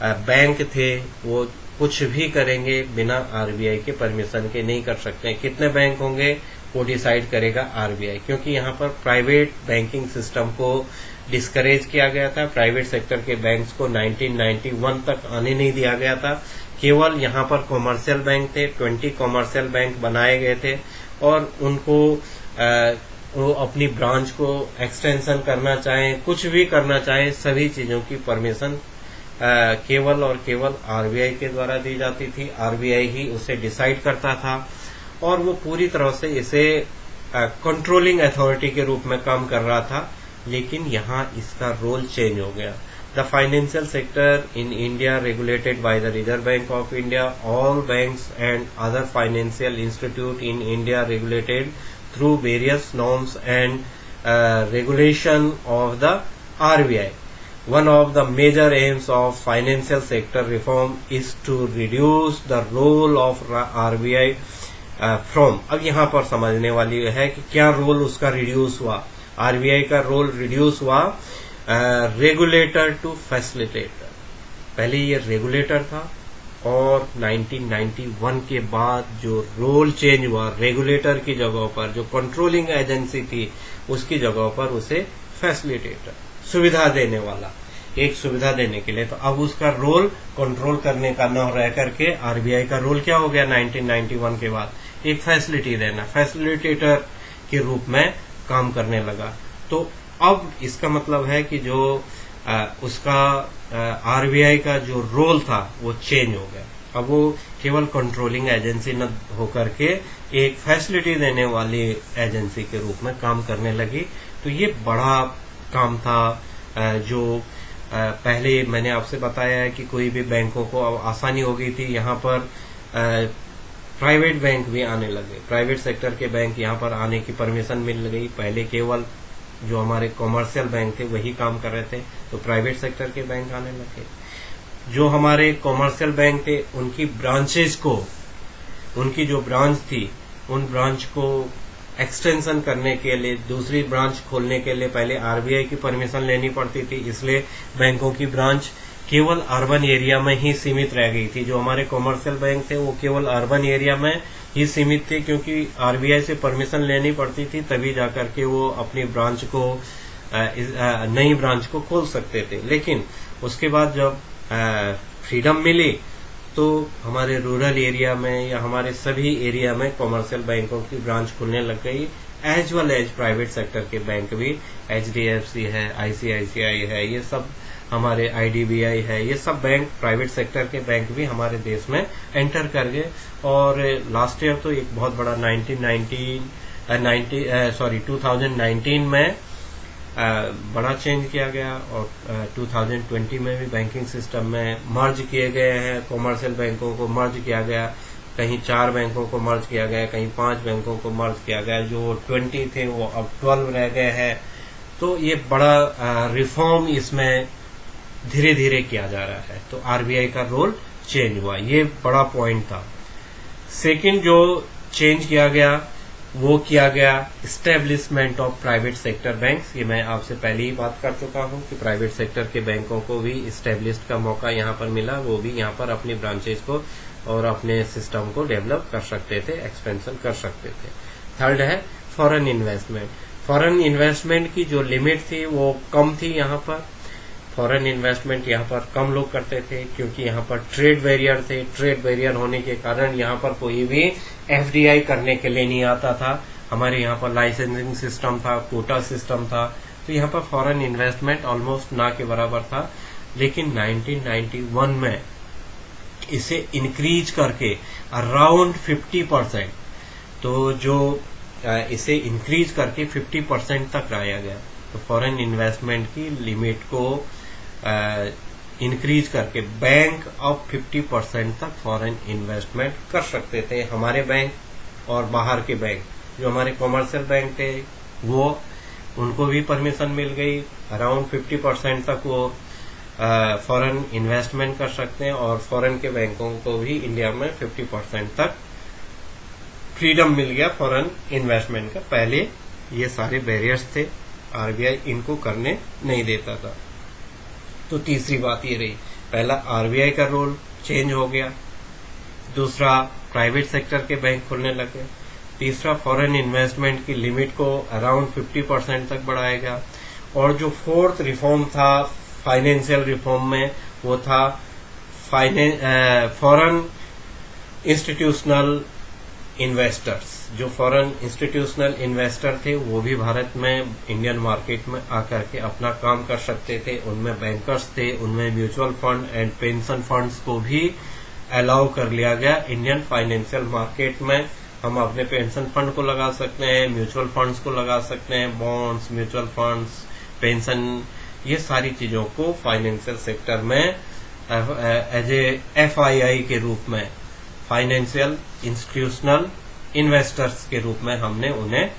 बैंक थे वो कुछ भी करेंगे बिना आरबीआई के परमिशन के नहीं कर सकते। कितने बैंक होंगे वो डिसाइड करेगा आरबीआई, क्योंकि यहाँ पर प्राइवेट बैंकिंग सिस्टम को डिस्करेज किया गया था। प्राइवेट सेक्टर के बैंक्स को 1991 तक आने नहीं दिया गया था। केवल यहाँ पर कॉमर्शियल बैंक थे, 20 कॉमर्शियल बैंक बनाए गए थे, और उनको वो अपनी ब्रांच को एक्सटेंशन करना चाहें, कुछ भी करना चाहें, सभी चीजों की परमिशन केवल और केवल आरबीआई के द्वारा दी जाती थी। आरबीआई ही उसे डिसाइड करता था, और वो पूरी तरह से इसे कंट्रोलिंग अथॉरिटी के रूप में काम कर रहा था। लेकिन यहाँ इसका रोल चेंज हो गया। The financial sector in India regulated by the reserve Bank of India, all banks and other financial institute in India regulated through various norms and regulation of the RBI. One of the major aims of financial sector reform is to reduce the role of RBI from। अब यहाँ पर समझने वाली है कि क्या role उसका reduce हुआ। आरबीआई का रोल रिड्यूस हुआ रेगुलेटर टू फैसिलिटेटर। पहले ये रेगुलेटर था, और 1991 के बाद जो रोल चेंज हुआ, रेगुलेटर की जगह पर जो कंट्रोलिंग एजेंसी थी उसकी जगह पर उसे फैसिलिटेटर, सुविधा देने वाला, एक सुविधा देने के लिए। तो अब उसका रोल कंट्रोल करने का न रह करके आरबीआई का रोल क्या हो गया 1991 के बाद? एक फैसिलिटी देना, फैसिलिटेटर के रूप में काम करने लगा। तो अब इसका मतलब है कि जो उसका आरबीआई का जो रोल था वो चेंज हो गया। अब वो केवल कंट्रोलिंग एजेंसी न होकर के एक फैसिलिटी देने वाली एजेंसी के रूप में काम करने लगी। तो ये बड़ा काम था जो पहले मैंने आपसे बताया है कि कोई भी बैंकों को आसानी हो गई थी। यहाँ पर प्राइवेट बैंक भी आने लगे, प्राइवेट सेक्टर के बैंक यहाँ पर आने की परमिशन मिल गई। पहले केवल जो हमारे कॉमर्शियल बैंक थे वही काम कर रहे थे, तो प्राइवेट सेक्टर के बैंक आने लगे। जो हमारे कॉमर्शियल बैंक थे उनकी ब्रांचेज को, उनकी जो ब्रांच थी उन ब्रांच को एक्सटेंशन करने के लिए, दूसरी ब्रांच खोलने के लिए पहले आरबीआई की परमिशन लेनी पड़ती थी। इसलिए बैंकों की ब्रांच केवल अर्बन एरिया में ही सीमित रह गई थी। जो हमारे कॉमर्शियल बैंक थे वो केवल अर्बन एरिया में ही सीमित थे, क्योंकि आरबीआई से परमिशन लेनी पड़ती थी, तभी जाकर के वो अपनी ब्रांच को, नई ब्रांच को खोल सकते थे। लेकिन उसके बाद जब फ्रीडम मिली तो हमारे रूरल एरिया में या हमारे सभी एरिया में कॉमर्शियल बैंकों की ब्रांच खुलने लग गई, as well as private sector के बैंक भी, एचडीएफसी है, आईसीआईसीआई है, ये सब हमारे आईडीबीआई है, ये सब बैंक, प्राइवेट सेक्टर के बैंक भी हमारे देश में एंटर कर गए। और लास्ट ईयर तो एक बहुत बड़ा 2019 में बड़ा चेंज किया गया, और 2020 में भी बैंकिंग सिस्टम में मर्ज किए गए हैं। कॉमर्शियल बैंकों को मर्ज किया गया, कहीं 4 बैंकों को मर्ज किया गया, कहीं 5 बैंकों को मर्ज किया गया। जो 20 थे वो अब 12 रह गए हैं। तो ये बड़ा रिफॉर्म इसमें धीरे धीरे किया जा रहा है। तो आरबीआई का रोल चेंज हुआ, ये बड़ा पॉइंट था। सेकंड जो चेंज किया गया वो किया गया establishment of private sector banks. ये मैं आपसे पहले ही बात कर चुका हूँ कि प्राइवेट सेक्टर के बैंकों को भी इस्टेब्लिश्ड का मौका यहाँ पर मिला, वो भी यहाँ पर अपनी ब्रांचेज को और अपने सिस्टम को डेवलप कर सकते थे, एक्सपेंशन कर सकते थे। थर्ड है फॉरेन इन्वेस्टमेंट। फॉरेन इन्वेस्टमेंट की जो लिमिट थी वो कम थी। यहाँ पर फॉरेन इन्वेस्टमेंट यहाँ पर कम लोग करते थे क्योंकि यहाँ पर ट्रेड बैरियर थे। ट्रेड बैरियर होने के कारण यहाँ पर कोई भी एफडीआई करने के लिए नहीं आता था। हमारे यहाँ पर लाइसेंसिंग सिस्टम था, कोटा सिस्टम था, तो यहाँ पर फॉरेन इन्वेस्टमेंट ऑलमोस्ट ना के बराबर था। लेकिन 1991 में इसे इंक्रीज करके अराउंड 50%, तो जो इसे इंक्रीज करके 50% तक लाया गया। तो फॉरेन इन्वेस्टमेंट की लिमिट को इंक्रीज करके बैंक अब 50% तक फॉरेन इन्वेस्टमेंट कर सकते थे। हमारे बैंक और बाहर के बैंक, जो हमारे कॉमर्शियल बैंक थे, वो उनको भी परमिशन मिल गई। अराउंड 50% तक वो फॉरेन इन्वेस्टमेंट कर सकते हैं और फॉरेन के बैंकों को भी इंडिया में 50% तक फ्रीडम मिल गया फॉरेन इन्वेस्टमेंट का। पहले ये सारे बैरियर्स थे, आरबीआई इनको करने नहीं देता था। तो तीसरी बात ये रही, पहला आरबीआई का रोल चेंज हो गया, दूसरा प्राइवेट सेक्टर के बैंक खुलने लगे, तीसरा फॉरेन इन्वेस्टमेंट की लिमिट को अराउंड 50% तक बढ़ाया गया, और जो फोर्थ रिफॉर्म था फाइनेंशियल रिफॉर्म में वो था फॉरेन इंस्टीट्यूशनल इन्वेस्टर्स। जो फॉरेन इंस्टीट्यूशनल इन्वेस्टर थे वो भी भारत में इंडियन मार्केट में आकर के अपना काम कर सकते थे। उनमें बैंकर्स थे, उनमें mutual fund and pension funds को भी अलाउ कर लिया गया। इंडियन फाइनेंशियल मार्केट में हम अपने पेंशन फंड को लगा सकते हैं, म्यूचुअल फंड्स को लगा सकते हैं, बॉन्ड्स, म्यूचुअल फंड्स, पेंशन, ये सारी चीजों को फाइनेंशियल सेक्टर में एज ए एफआईआई के रूप में, फाइनेंशियल इंस्टीट्यूशनल इन्वेस्टर्स के रूप में हमने उन्हें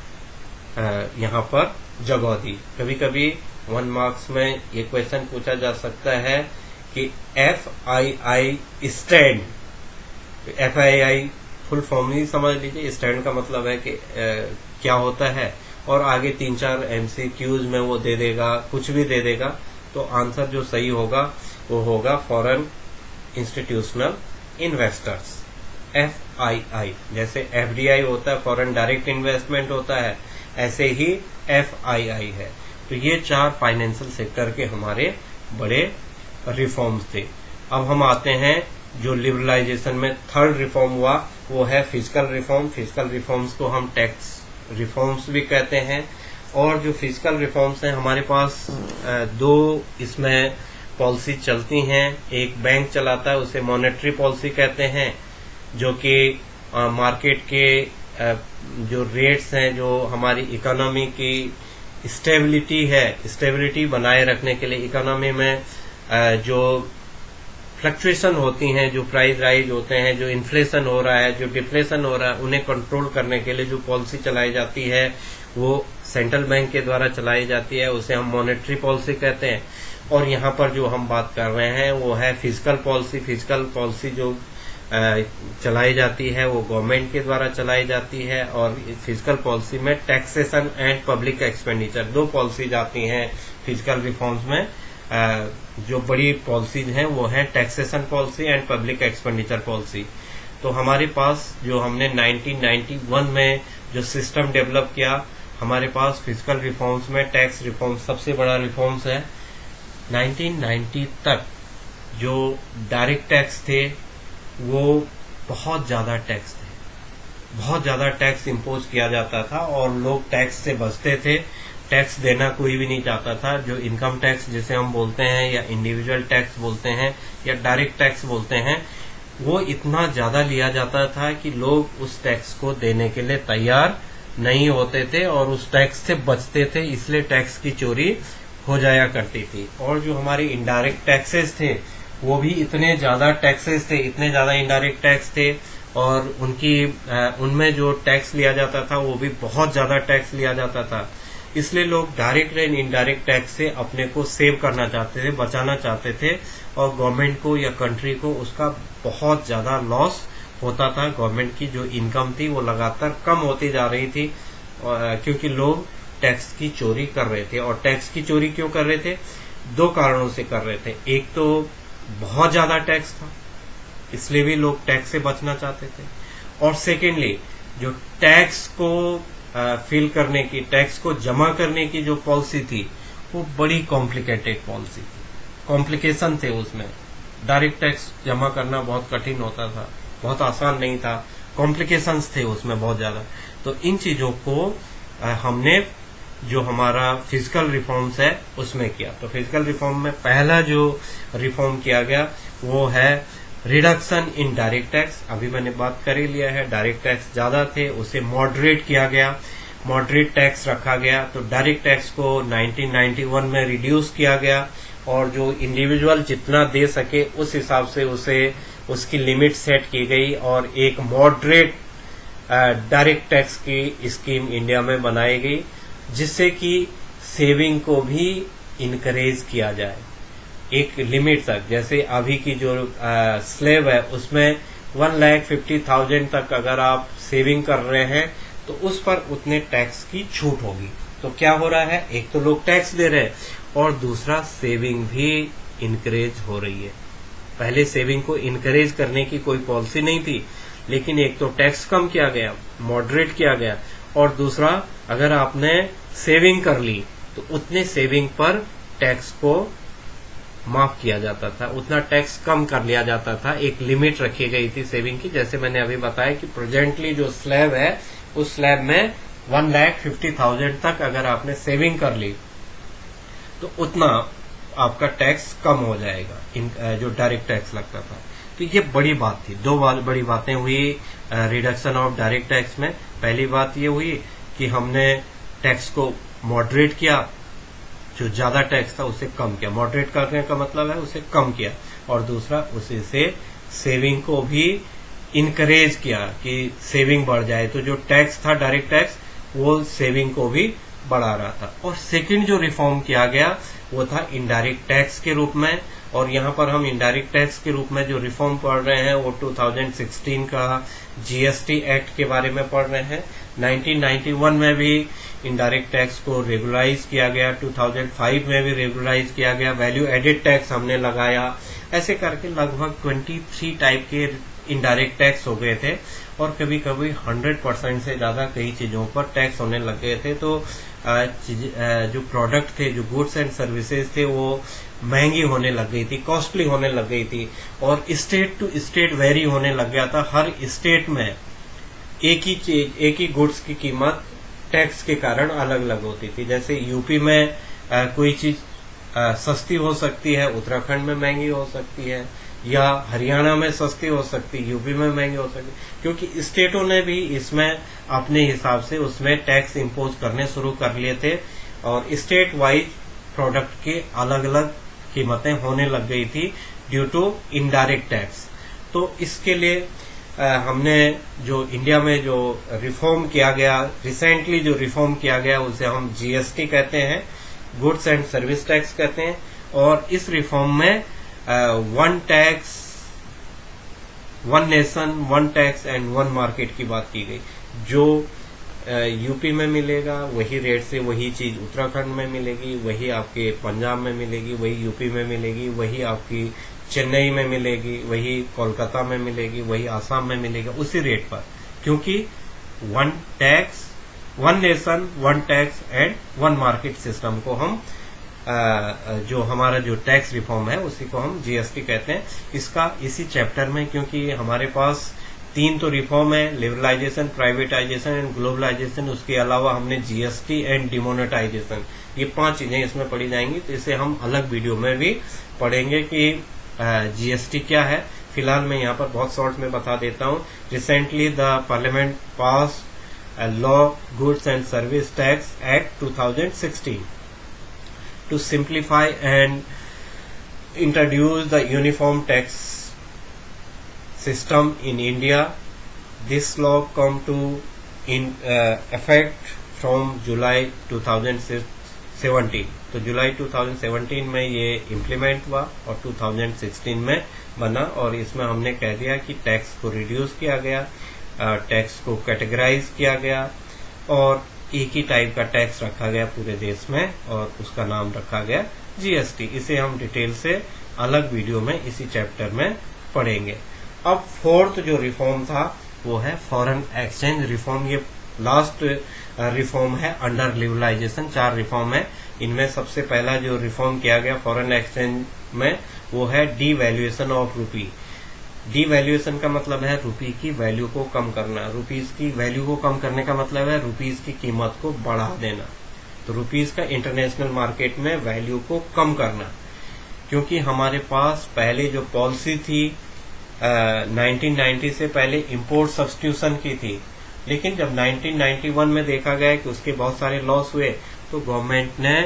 यहाँ पर जगह दी। कभी कभी 1 मार्क्स में ये क्वेश्चन पूछा जा सकता है कि FII stand, FII full form ही समझ लीजिए, स्टैंड का मतलब है कि क्या होता है, और आगे 3-4 एमसीक्यूज में वो दे देगा, कुछ भी दे देगा। तो आंसर जो सही होगा वो होगा फॉरेन इंस्टीट्यूशनल इन्वेस्टर्स, एफआईआई। जैसे एफडीआई होता है, फॉरेन डायरेक्ट इन्वेस्टमेंट होता है, ऐसे ही एफआईआई है। तो ये 4 फाइनेंशियल सेक्टर के हमारे बड़े रिफॉर्म्स थे। अब हम आते हैं जो लिबरलाइजेशन में थर्ड रिफॉर्म हुआ, वो है फिजिकल रिफॉर्म। फिजिकल रिफॉर्म्स को हम टैक्स रिफॉर्म्स भी कहते हैं। और जो फिजिकल रिफॉर्म्स हैं, हमारे पास 2 इसमें पॉलिसी चलती हैं। एक बैंक चलाता है, उसे मॉनेटरी पॉलिसी कहते हैं, जो कि मार्केट के जो रेट्स हैं, जो हमारी इकोनॉमी की स्टेबिलिटी है, स्टेबिलिटी बनाए रखने के लिए इकोनॉमी में जो फ्लक्चुएशन होती हैं, जो प्राइस राइज होते हैं, जो इन्फ्लेशन हो रहा है, जो डिफ्लेशन हो रहा है, उन्हें कंट्रोल करने के लिए जो पॉलिसी चलाई जाती है वो सेंट्रल बैंक के द्वारा चलाई जाती है, उसे हम मॉनेटरी पॉलिसी कहते हैं। और यहाँ पर जो हम बात कर रहे हैं वो है फिजिकल पॉलिसी। फिजिकल पॉलिसी जो चलाई जाती है वो गवर्नमेंट के द्वारा चलाई जाती है। और फिजिकल पॉलिसी में taxation and public expenditure 2 policies आती हैं फिजिकल रिफॉर्म्स में। जो बड़ी पॉलिसीज हैं वो है taxation policy and public expenditure policy. तो हमारे पास जो हमने 1991 में जो सिस्टम डेवलप किया, हमारे पास फिजिकल रिफॉर्म्स में टैक्स रिफॉर्म सबसे बड़ा रिफॉर्म्स है। 1990 तक जो डायरेक्ट टैक्स थे वो बहुत ज्यादा टैक्स थे, बहुत ज्यादा टैक्स इम्पोज किया जाता था और लोग टैक्स से बचते थे। टैक्स देना कोई भी नहीं चाहता था। जो इनकम टैक्स जिसे हम बोलते हैं, या इंडिविजुअल टैक्स बोलते हैं, या डायरेक्ट टैक्स बोलते हैं, वो इतना ज्यादा लिया जाता था कि लोग उस टैक्स को देने के लिए तैयार नहीं होते थे और उस टैक्स से बचते थे, इसलिए टैक्स की चोरी हो जाया करती थी। और जो हमारे इनडायरेक्ट टैक्सेस थे वो भी इतने ज्यादा टैक्सेस थे, इतने ज्यादा इनडायरेक्ट टैक्स थे, और उनमें जो टैक्स लिया जाता था वो भी बहुत ज्यादा टैक्स लिया जाता था। इसलिए लोग डायरेक्ट एंड इनडायरेक्ट टैक्स से अपने को सेव करना चाहते थे, बचाना चाहते थे, और गवर्नमेंट को या कंट्री को उसका बहुत ज्यादा लॉस होता था, गवर्नमेंट की जो इनकम थी वो लगातार कम होती जा रही थी, क्योंकि लोग टैक्स की चोरी कर रहे थे। और टैक्स की चोरी क्यों कर रहे थे? दो कारणों से कर रहे थे। एक तो बहुत ज्यादा टैक्स था, इसलिए भी लोग टैक्स से बचना चाहते थे। और सेकेंडली, जो टैक्स को फिल करने की, टैक्स को जमा करने की जो पॉलिसी थी वो बड़ी कॉम्प्लिकेटेड पॉलिसी थी, कॉम्प्लिकेशन थे उसमें। डायरेक्ट टैक्स जमा करना बहुत कठिन होता था, बहुत आसान नहीं था, कॉम्प्लिकेशंस थे उसमें बहुत ज्यादा। तो इन चीजों को हमने जो हमारा फिजिकल रिफॉर्म्स है उसमें किया। तो फिजिकल रिफॉर्म में पहला जो रिफॉर्म किया गया वो है रिडक्शन इन डायरेक्ट टैक्स। अभी मैंने बात कर ही लिया है, डायरेक्ट टैक्स ज्यादा थे, उसे मॉडरेट किया गया, मॉडरेट टैक्स रखा गया। तो डायरेक्ट टैक्स को 1991 में रिड्यूस किया गया, और जो इंडिविजुअल जितना दे सके उस हिसाब से उसे उसकी लिमिट सेट की गई, और एक मॉडरेट डायरेक्ट टैक्स की स्कीम इंडिया में बनाई गई, जिससे कि सेविंग को भी इनकरेज किया जाए एक लिमिट तक। जैसे अभी की जो स्लैब है उसमें 1,50,000 तक अगर आप सेविंग कर रहे हैं तो उस पर उतने टैक्स की छूट होगी। तो क्या हो रहा है, एक तो लोग टैक्स दे रहे हैं और दूसरा सेविंग भी इनकरेज हो रही है। पहले सेविंग को इनकरेज करने की कोई पॉलिसी नहीं थी, लेकिन एक तो टैक्स कम किया गया, मॉडरेट किया गया, और दूसरा अगर आपने सेविंग कर ली तो उतने सेविंग पर टैक्स को माफ किया जाता था, उतना टैक्स कम कर लिया जाता था। एक लिमिट रखी गई थी सेविंग की। जैसे मैंने अभी बताया कि प्रेजेंटली जो स्लैब है उस स्लैब में 1,50,000 तक अगर आपने सेविंग कर ली तो उतना आपका टैक्स कम हो जाएगा, जो डायरेक्ट टैक्स लगता था। तो ये बड़ी बात थी। दो बड़ी बातें हुई रिडक्शन ऑफ डायरेक्ट टैक्स में। पहली बात ये हुई कि हमने टैक्स को मॉडरेट किया, जो ज्यादा टैक्स था उसे कम किया। मॉडरेट करने का मतलब है उसे कम किया। और दूसरा, उसी से सेविंग को भी इनकरेज किया कि सेविंग बढ़ जाए। तो जो टैक्स था डायरेक्ट टैक्स वो सेविंग को भी बढ़ा रहा था। और सेकंड जो रिफॉर्म किया गया वो था इनडायरेक्ट टैक्स के रूप में। और यहाँ पर हम इनडायरेक्ट टैक्स के रूप में जो रिफॉर्म पढ़ रहे हैं वो 2016 का जीएसटी एक्ट के बारे में पढ़ रहे हैं। 1991 में भी इनडायरेक्ट टैक्स को रेगुलाइज किया गया, 2005 में भी रेगुलाइज किया गया, वैल्यू एडेड टैक्स हमने लगाया। ऐसे करके लगभग 23 टाइप के इनडायरेक्ट टैक्स हो गए थे, और कभी कभी 100% से ज्यादा कई चीजों पर टैक्स होने लग गए थे। तो जो प्रोडक्ट थे, जो गुड्स एंड सर्विसेज थे, वो महंगी होने लग गई थी, कॉस्टली होने लग गई थी, और स्टेट टू स्टेट वेरी होने लग गया था। हर स्टेट में एक ही चीज, एक ही गुड्स की कीमत टैक्स के कारण अलग अलग होती थी। जैसे यूपी में कोई चीज सस्ती हो सकती है, उत्तराखंड में महंगी हो सकती है, या हरियाणा में सस्ती हो सकती है, यूपी में महंगी हो सकती है, क्योंकि स्टेटों ने भी इसमें अपने हिसाब से उसमें टैक्स इम्पोज करने शुरू कर लिए थे, और स्टेट वाइज प्रोडक्ट के अलग अलग कीमतें होने लग गई थी ड्यू टू इनडायरेक्ट टैक्स। तो इसके लिए हमने जो इंडिया में जो रिफॉर्म किया गया, रिसेंटली जो रिफॉर्म किया गया, उसे हम जीएसटी कहते हैं, गुड्स एंड सर्विस टैक्स कहते हैं। और इस रिफॉर्म में one tax, one nation, one tax and one market की बात की गई। जो यूपी में मिलेगा वही रेट से वही चीज उत्तराखंड में मिलेगी, वही आपके पंजाब में मिलेगी, वही यूपी में मिलेगी, वही आपकी चेन्नई में मिलेगी, वही कोलकाता में मिलेगी, वही आसाम में मिलेगी, उसी रेट पर। क्योंकि one tax, one nation, one tax and one market system को हम जो हमारा जो टैक्स रिफॉर्म है उसी को हम जीएसटी कहते हैं। इसका इसी चैप्टर में, क्योंकि हमारे पास 3 तो रिफॉर्म है, लिबरलाइजेशन, प्राइवेटाइजेशन एंड ग्लोबलाइजेशन, उसके अलावा हमने जीएसटी एंड डिमोनेटाइजेशन, ये 5 चीजें इसमें पढ़ी जाएंगी। तो इसे हम अलग वीडियो में भी पढ़ेंगे कि जीएसटी क्या है। फिलहाल मैं यहाँ पर बहुत शॉर्ट में बता देता हूँ। Recently the parliament pass law goods and service tax act 2016 to simplify and introduce the uniform tax system in India. This law come to in effect from July 2017. तो जुलाई 2017 में ये इम्प्लीमेंट हुआ और 2016 में बना, और इसमें हमने कह दिया कि टैक्स को रिड्यूस किया गया, टैक्स को कैटेगराइज किया गया और एक ही टाइप का टैक्स रखा गया पूरे देश में और उसका नाम रखा गया जीएसटी। इसे हम डिटेल से अलग वीडियो में इसी चैप्टर में पढ़ेंगे। अब फोर्थ जो रिफॉर्म था वो है फॉरेन एक्सचेंज रिफॉर्म। ये लास्ट रिफॉर्म है अंडर लिबरलाइजेशन। 4 रिफॉर्म है, इनमें सबसे पहला जो रिफॉर्म किया गया फॉरेन एक्सचेंज में वो है डीवैल्यूएशन ऑफ रूपी। डीवैल्यूएशन का मतलब है रूपी की वैल्यू को कम करना। रूपीज की वैल्यू को कम करने का मतलब है रूपीज की कीमत को बढ़ा देना। तो रूपीज का इंटरनेशनल मार्केट में वैल्यू को कम करना, क्योंकि हमारे पास पहले जो पॉलिसी थी 1990 से पहले इंपोर्ट सब्स्टिट्यूशन की थी, लेकिन जब 1991 में देखा गया कि उसके बहुत सारे लॉस हुए तो गवर्नमेंट ने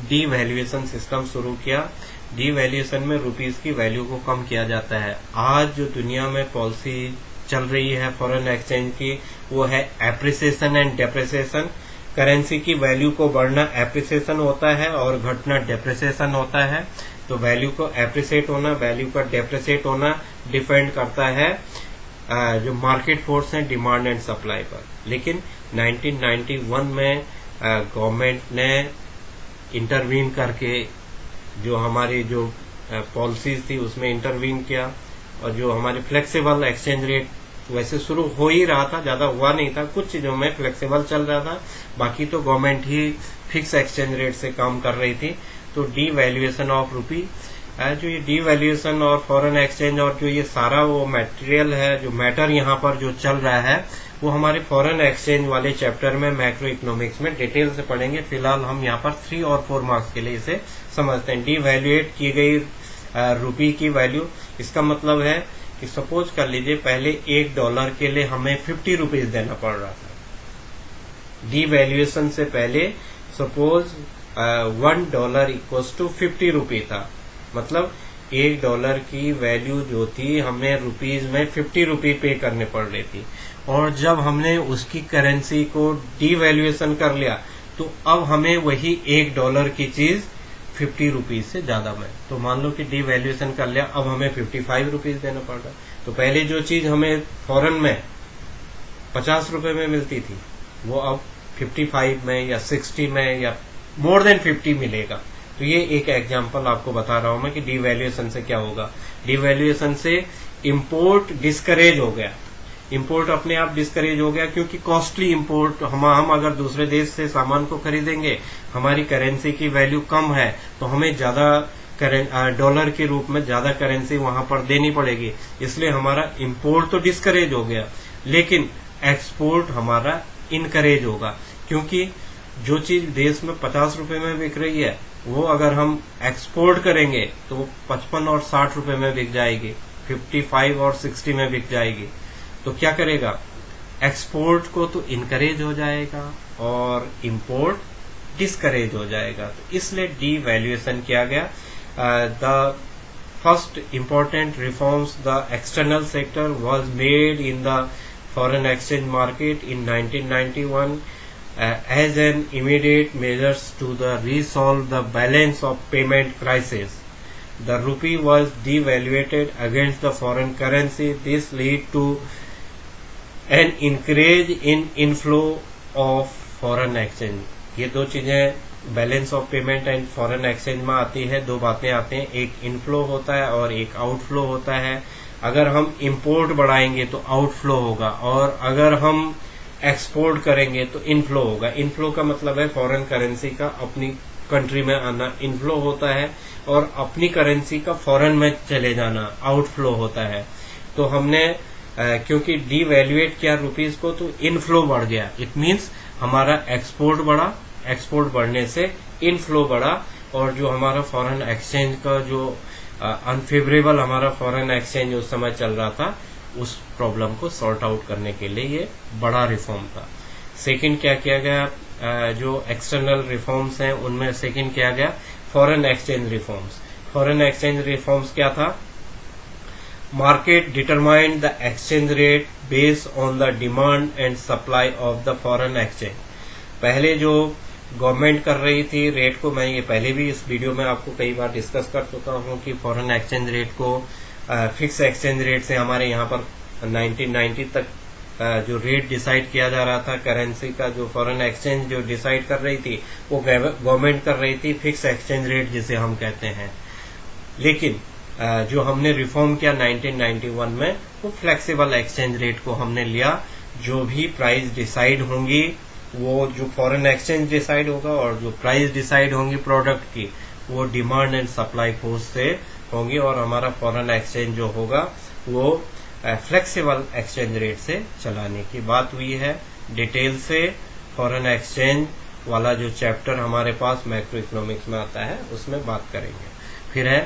डीवैल्यूएशन सिस्टम शुरू किया। डीवैल्यूएशन में रूपीज की वैल्यू को कम किया जाता है। आज जो दुनिया में पॉलिसी चल रही है फॉरेन एक्सचेंज की वो है एप्रिसिएशन एंड डेप्रिसिएशन। करेंसी की वैल्यू को बढ़ना एप्रिसिएशन होता है और घटना डेप्रिसिएशन होता है। तो वैल्यू को एप्रिसिएट होना, वैल्यू का डेप्रिसिएट होना डिपेंड करता है जो मार्केट फोर्स है डिमांड एंड सप्लाई पर। लेकिन 1991 में गवर्नमेंट ने इंटरवीन करके जो हमारी जो पॉलिसीज थी उसमें इंटरवीन किया, और जो हमारे फ्लेक्सिबल एक्सचेंज रेट वैसे शुरू हो ही रहा था, ज्यादा हुआ नहीं था, कुछ चीजों में फ्लेक्सिबल चल रहा था, बाकी तो गवर्नमेंट ही फिक्स एक्सचेंज रेट से काम कर रही थी। तो डीवैल्यूएशन ऑफ रूपी, जो ये डीवैल्यूएशन और फॉरेन एक्सचेंज और जो ये सारा वो मटेरियल है, जो मैटर यहाँ पर जो चल रहा है वो हमारे फॉरेन एक्सचेंज वाले चैप्टर में मैक्रो इकोनॉमिक्स में डिटेल से पढ़ेंगे। फिलहाल हम यहाँ पर 3 और 4 मार्क्स के लिए इसे समझते हैं। डीवैल्यूएट की गई रूपी की वैल्यू, इसका मतलब है कि सपोज कर लीजिए पहले $1 के लिए हमें 50 रुपीज देना पड़ रहा था। डीवैल्यूएशन से पहले सपोज $1 इक्वल्स टू 50 रुपी था, मतलब $1 की वैल्यू जो थी हमें रुपीज में 50 रुपी पे करने पड़ रही थी, और जब हमने उसकी करेंसी को डीवैल्यूएशन कर लिया तो अब हमें वही $1 की चीज 50 रुपीज से ज्यादा में, तो मान लो कि डीवैल्यूएशन कर लिया, अब हमें 55 रुपीज देना पड़ रहा। तो पहले जो चीज हमें फॉरेन में 50 रुपए में मिलती थी वो अब 55 में या 60 में या मोर देन 50 मिलेगा। तो ये एक एग्जांपल आपको बता रहा हूं मैं कि डीवैल्यूएशन से क्या होगा। डीवैल्यूएशन से इंपोर्ट डिस्करेज हो गया, इंपोर्ट अपने आप डिस्करेज हो गया, क्योंकि कॉस्टली इंपोर्ट हम अगर दूसरे देश से सामान को खरीदेंगे, हमारी करेंसी की वैल्यू कम है तो हमें ज्यादा डॉलर के रूप में ज्यादा करेंसी वहां पर देनी पड़ेगी, इसलिए हमारा इंपोर्ट तो डिस्करेज हो गया, लेकिन एक्सपोर्ट हमारा इनकरेज होगा, क्योंकि जो चीज देश में 50 रुपए में बिक रही है वो अगर हम एक्सपोर्ट करेंगे तो वो 55 और 60 रुपए में बिक जाएगी, 55 और 60 में बिक जाएगी। तो क्या करेगा, एक्सपोर्ट को तो इनकरेज हो जाएगा और इंपोर्ट डिस्करेज हो जाएगा। तो इसलिए डीवैल्यूएशन किया गया। The first important reforms the external sector was made in the foreign exchange market in 1991 as an immediate measures to resolve the balance of payment crisis. The rupee was devaluated against the foreign currency. This led to an increase in inflow of foreign exchange. ये दो चीजें balance of payment and foreign exchange में आती है, दो बातें आती हैं, एक इनफ्लो होता है और एक आउटफ्लो होता है। अगर हम इंपोर्ट बढ़ाएंगे तो आउटफ्लो होगा, और अगर हम एक्सपोर्ट करेंगे तो इनफ्लो होगा। इनफ्लो का मतलब है फॉरेन करेंसी का अपनी कंट्री में आना इनफ्लो होता है, और अपनी करेंसी का फॉरेन में चले जाना आउटफ्लो होता है। तो हमने क्योंकि डीवैल्यूएट किया रुपीज को तो इनफ्लो बढ़ गया, इट मीन्स हमारा एक्सपोर्ट बढ़ा, एक्सपोर्ट बढ़ने से इनफ्लो बढ़ा, और जो हमारा फॉरेन एक्सचेंज का जो अनफेवरेबल हमारा फॉरेन एक्सचेंज उस समय चल रहा था उस प्रॉब्लम को सॉर्ट आउट करने के लिए ये बड़ा रिफॉर्म था। सेकंड क्या किया गया, जो एक्सटर्नल रिफॉर्म्स हैं उनमें सेकंड किया गया foreign exchange reforms. Foreign exchange reforms क्या था, market determined the exchange rate based on the demand and supply of the foreign exchange. पहले जो गवर्नमेंट कर रही थी रेट को, मैं ये पहले भी इस वीडियो में आपको कई बार डिस्कस कर चुका हूँ कि फॉरेन एक्सचेंज रेट को फिक्स एक्सचेंज रेट से हमारे यहाँ पर 1990 तक जो रेट डिसाइड किया जा रहा था करेंसी का, जो फॉरेन एक्सचेंज जो डिसाइड कर रही थी वो गवर्नमेंट कर रही थी फिक्स एक्सचेंज रेट जिसे हम कहते हैं। लेकिन जो हमने रिफॉर्म किया 1991 में वो फ्लेक्सिबल एक्सचेंज रेट को हमने लिया। जो भी प्राइस डिसाइड होंगी वो जो फॉरेन एक्सचेंज डिसाइड होगा और जो प्राइस डिसाइड होंगी प्रोडक्ट की वो डिमांड एंड सप्लाई फोर्स से होंगी, और हमारा फॉरेन एक्सचेंज जो होगा वो फ्लेक्सिबल एक्सचेंज रेट से चलाने की बात हुई है। डिटेल से फॉरेन एक्सचेंज वाला जो चैप्टर हमारे पास मैक्रो इकोनॉमिक्स में आता है उसमें बात करेंगे। फिर है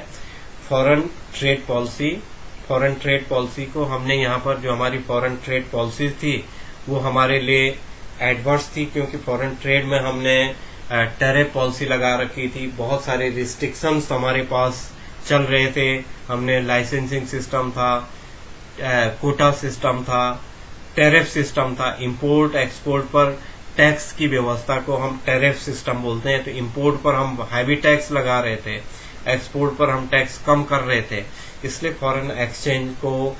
foreign trade policy. Foreign trade policy को हमने यहाँ पर जो हमारी फॉरेन ट्रेड पॉलिसी थी वो हमारे लिए एडवर्स थी, क्योंकि फॉरेन ट्रेड में हमने टैरिफ पॉलिसी लगा रखी थी, बहुत सारे रिस्ट्रिक्शंस हमारे पास चल रहे थे। हमने लाइसेंसिंग सिस्टम था, कोटा सिस्टम था, टैरिफ सिस्टम था, इंपोर्ट एक्सपोर्ट पर टैक्स की व्यवस्था को हम टैरिफ सिस्टम बोलते हैं। तो इंपोर्ट पर हम हैवी टैक्स लगा रहे थे, एक्सपोर्ट पर हम टैक्स कम कर रहे थे, इसलिए फॉरेन एक्सचेंज को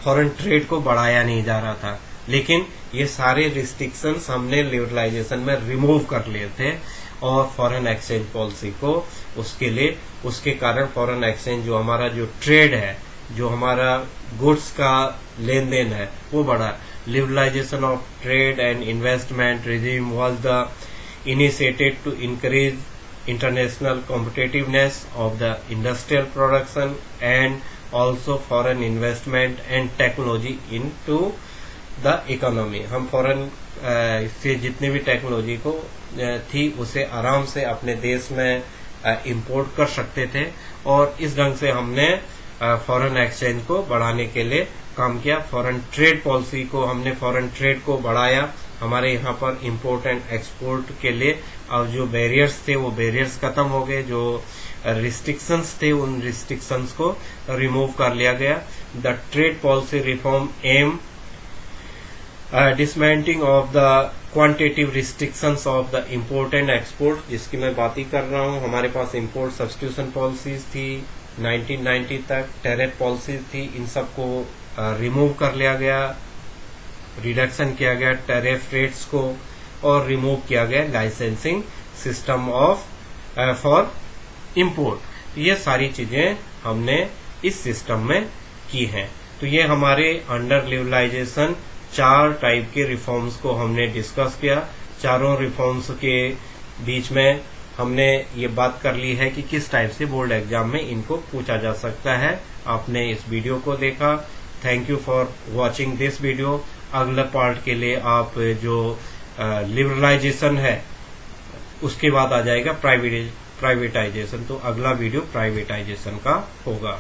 फॉरेन ट्रेड को बढ़ाया नहीं जा रहा था। लेकिन ये सारे रिस्ट्रिक्शंस हमने लिबरलाइजेशन में रिमूव कर लिए थे और फॉरेन एक्सचेंज पॉलिसी को उसके कारण फॉरेन एक्सचेंज जो हमारा जो ट्रेड है, जो हमारा गुड्स का लेन देन है वो बढ़ा। Liberalisation of trade and investment regime was the initiated to increase international competitiveness of the industrial production and also foreign investment and technology into the economy। हम फॉरेन से जितनी भी टेक्नोलॉजी को थी उसे आराम से अपने देश में इंपोर्ट कर सकते थे, और इस ढंग से हमने फॉरेन एक्सचेंज को बढ़ाने के लिए काम किया। फॉरेन ट्रेड पॉलिसी को हमने फॉरेन ट्रेड को बढ़ाया हमारे यहाँ पर इंपोर्ट एंड एक्सपोर्ट के लिए, और जो बैरियर्स थे वो बैरियर्स खत्म हो गए, जो रिस्ट्रिक्शंस थे उन रिस्ट्रिक्शंस को रिमूव कर लिया गया। The trade policy reform aim dismantling of the quantitative restrictions of the import and export, जिसकी मैं बात ही कर रहा हूँ। हमारे पास इंपोर्ट सब्स्टिट्यूशन पॉलिसीज थी 1990 तक, टैरिफ पॉलिसीज थी, इन सबको रिमूव कर लिया गया, रिडक्शन किया गया टैरिफ रेट्स को, और रिमूव किया गया licensing system of for import. ये सारी चीजें हमने इस सिस्टम में की हैं। तो ये हमारे अंडर लिबरलाइजेशन 4 टाइप के रिफॉर्म्स को हमने डिस्कस किया। चारों रिफॉर्म्स के बीच में हमने ये बात कर ली है कि किस टाइप से बोर्ड एग्जाम में इनको पूछा जा सकता है। आपने इस वीडियो को देखा, thank you for watching this video. अगले पार्ट के लिए आप जो लिबरलाइजेशन है उसके बाद आ जाएगा प्राइवेटाइजेशन, तो अगला वीडियो प्राइवेटाइजेशन का होगा।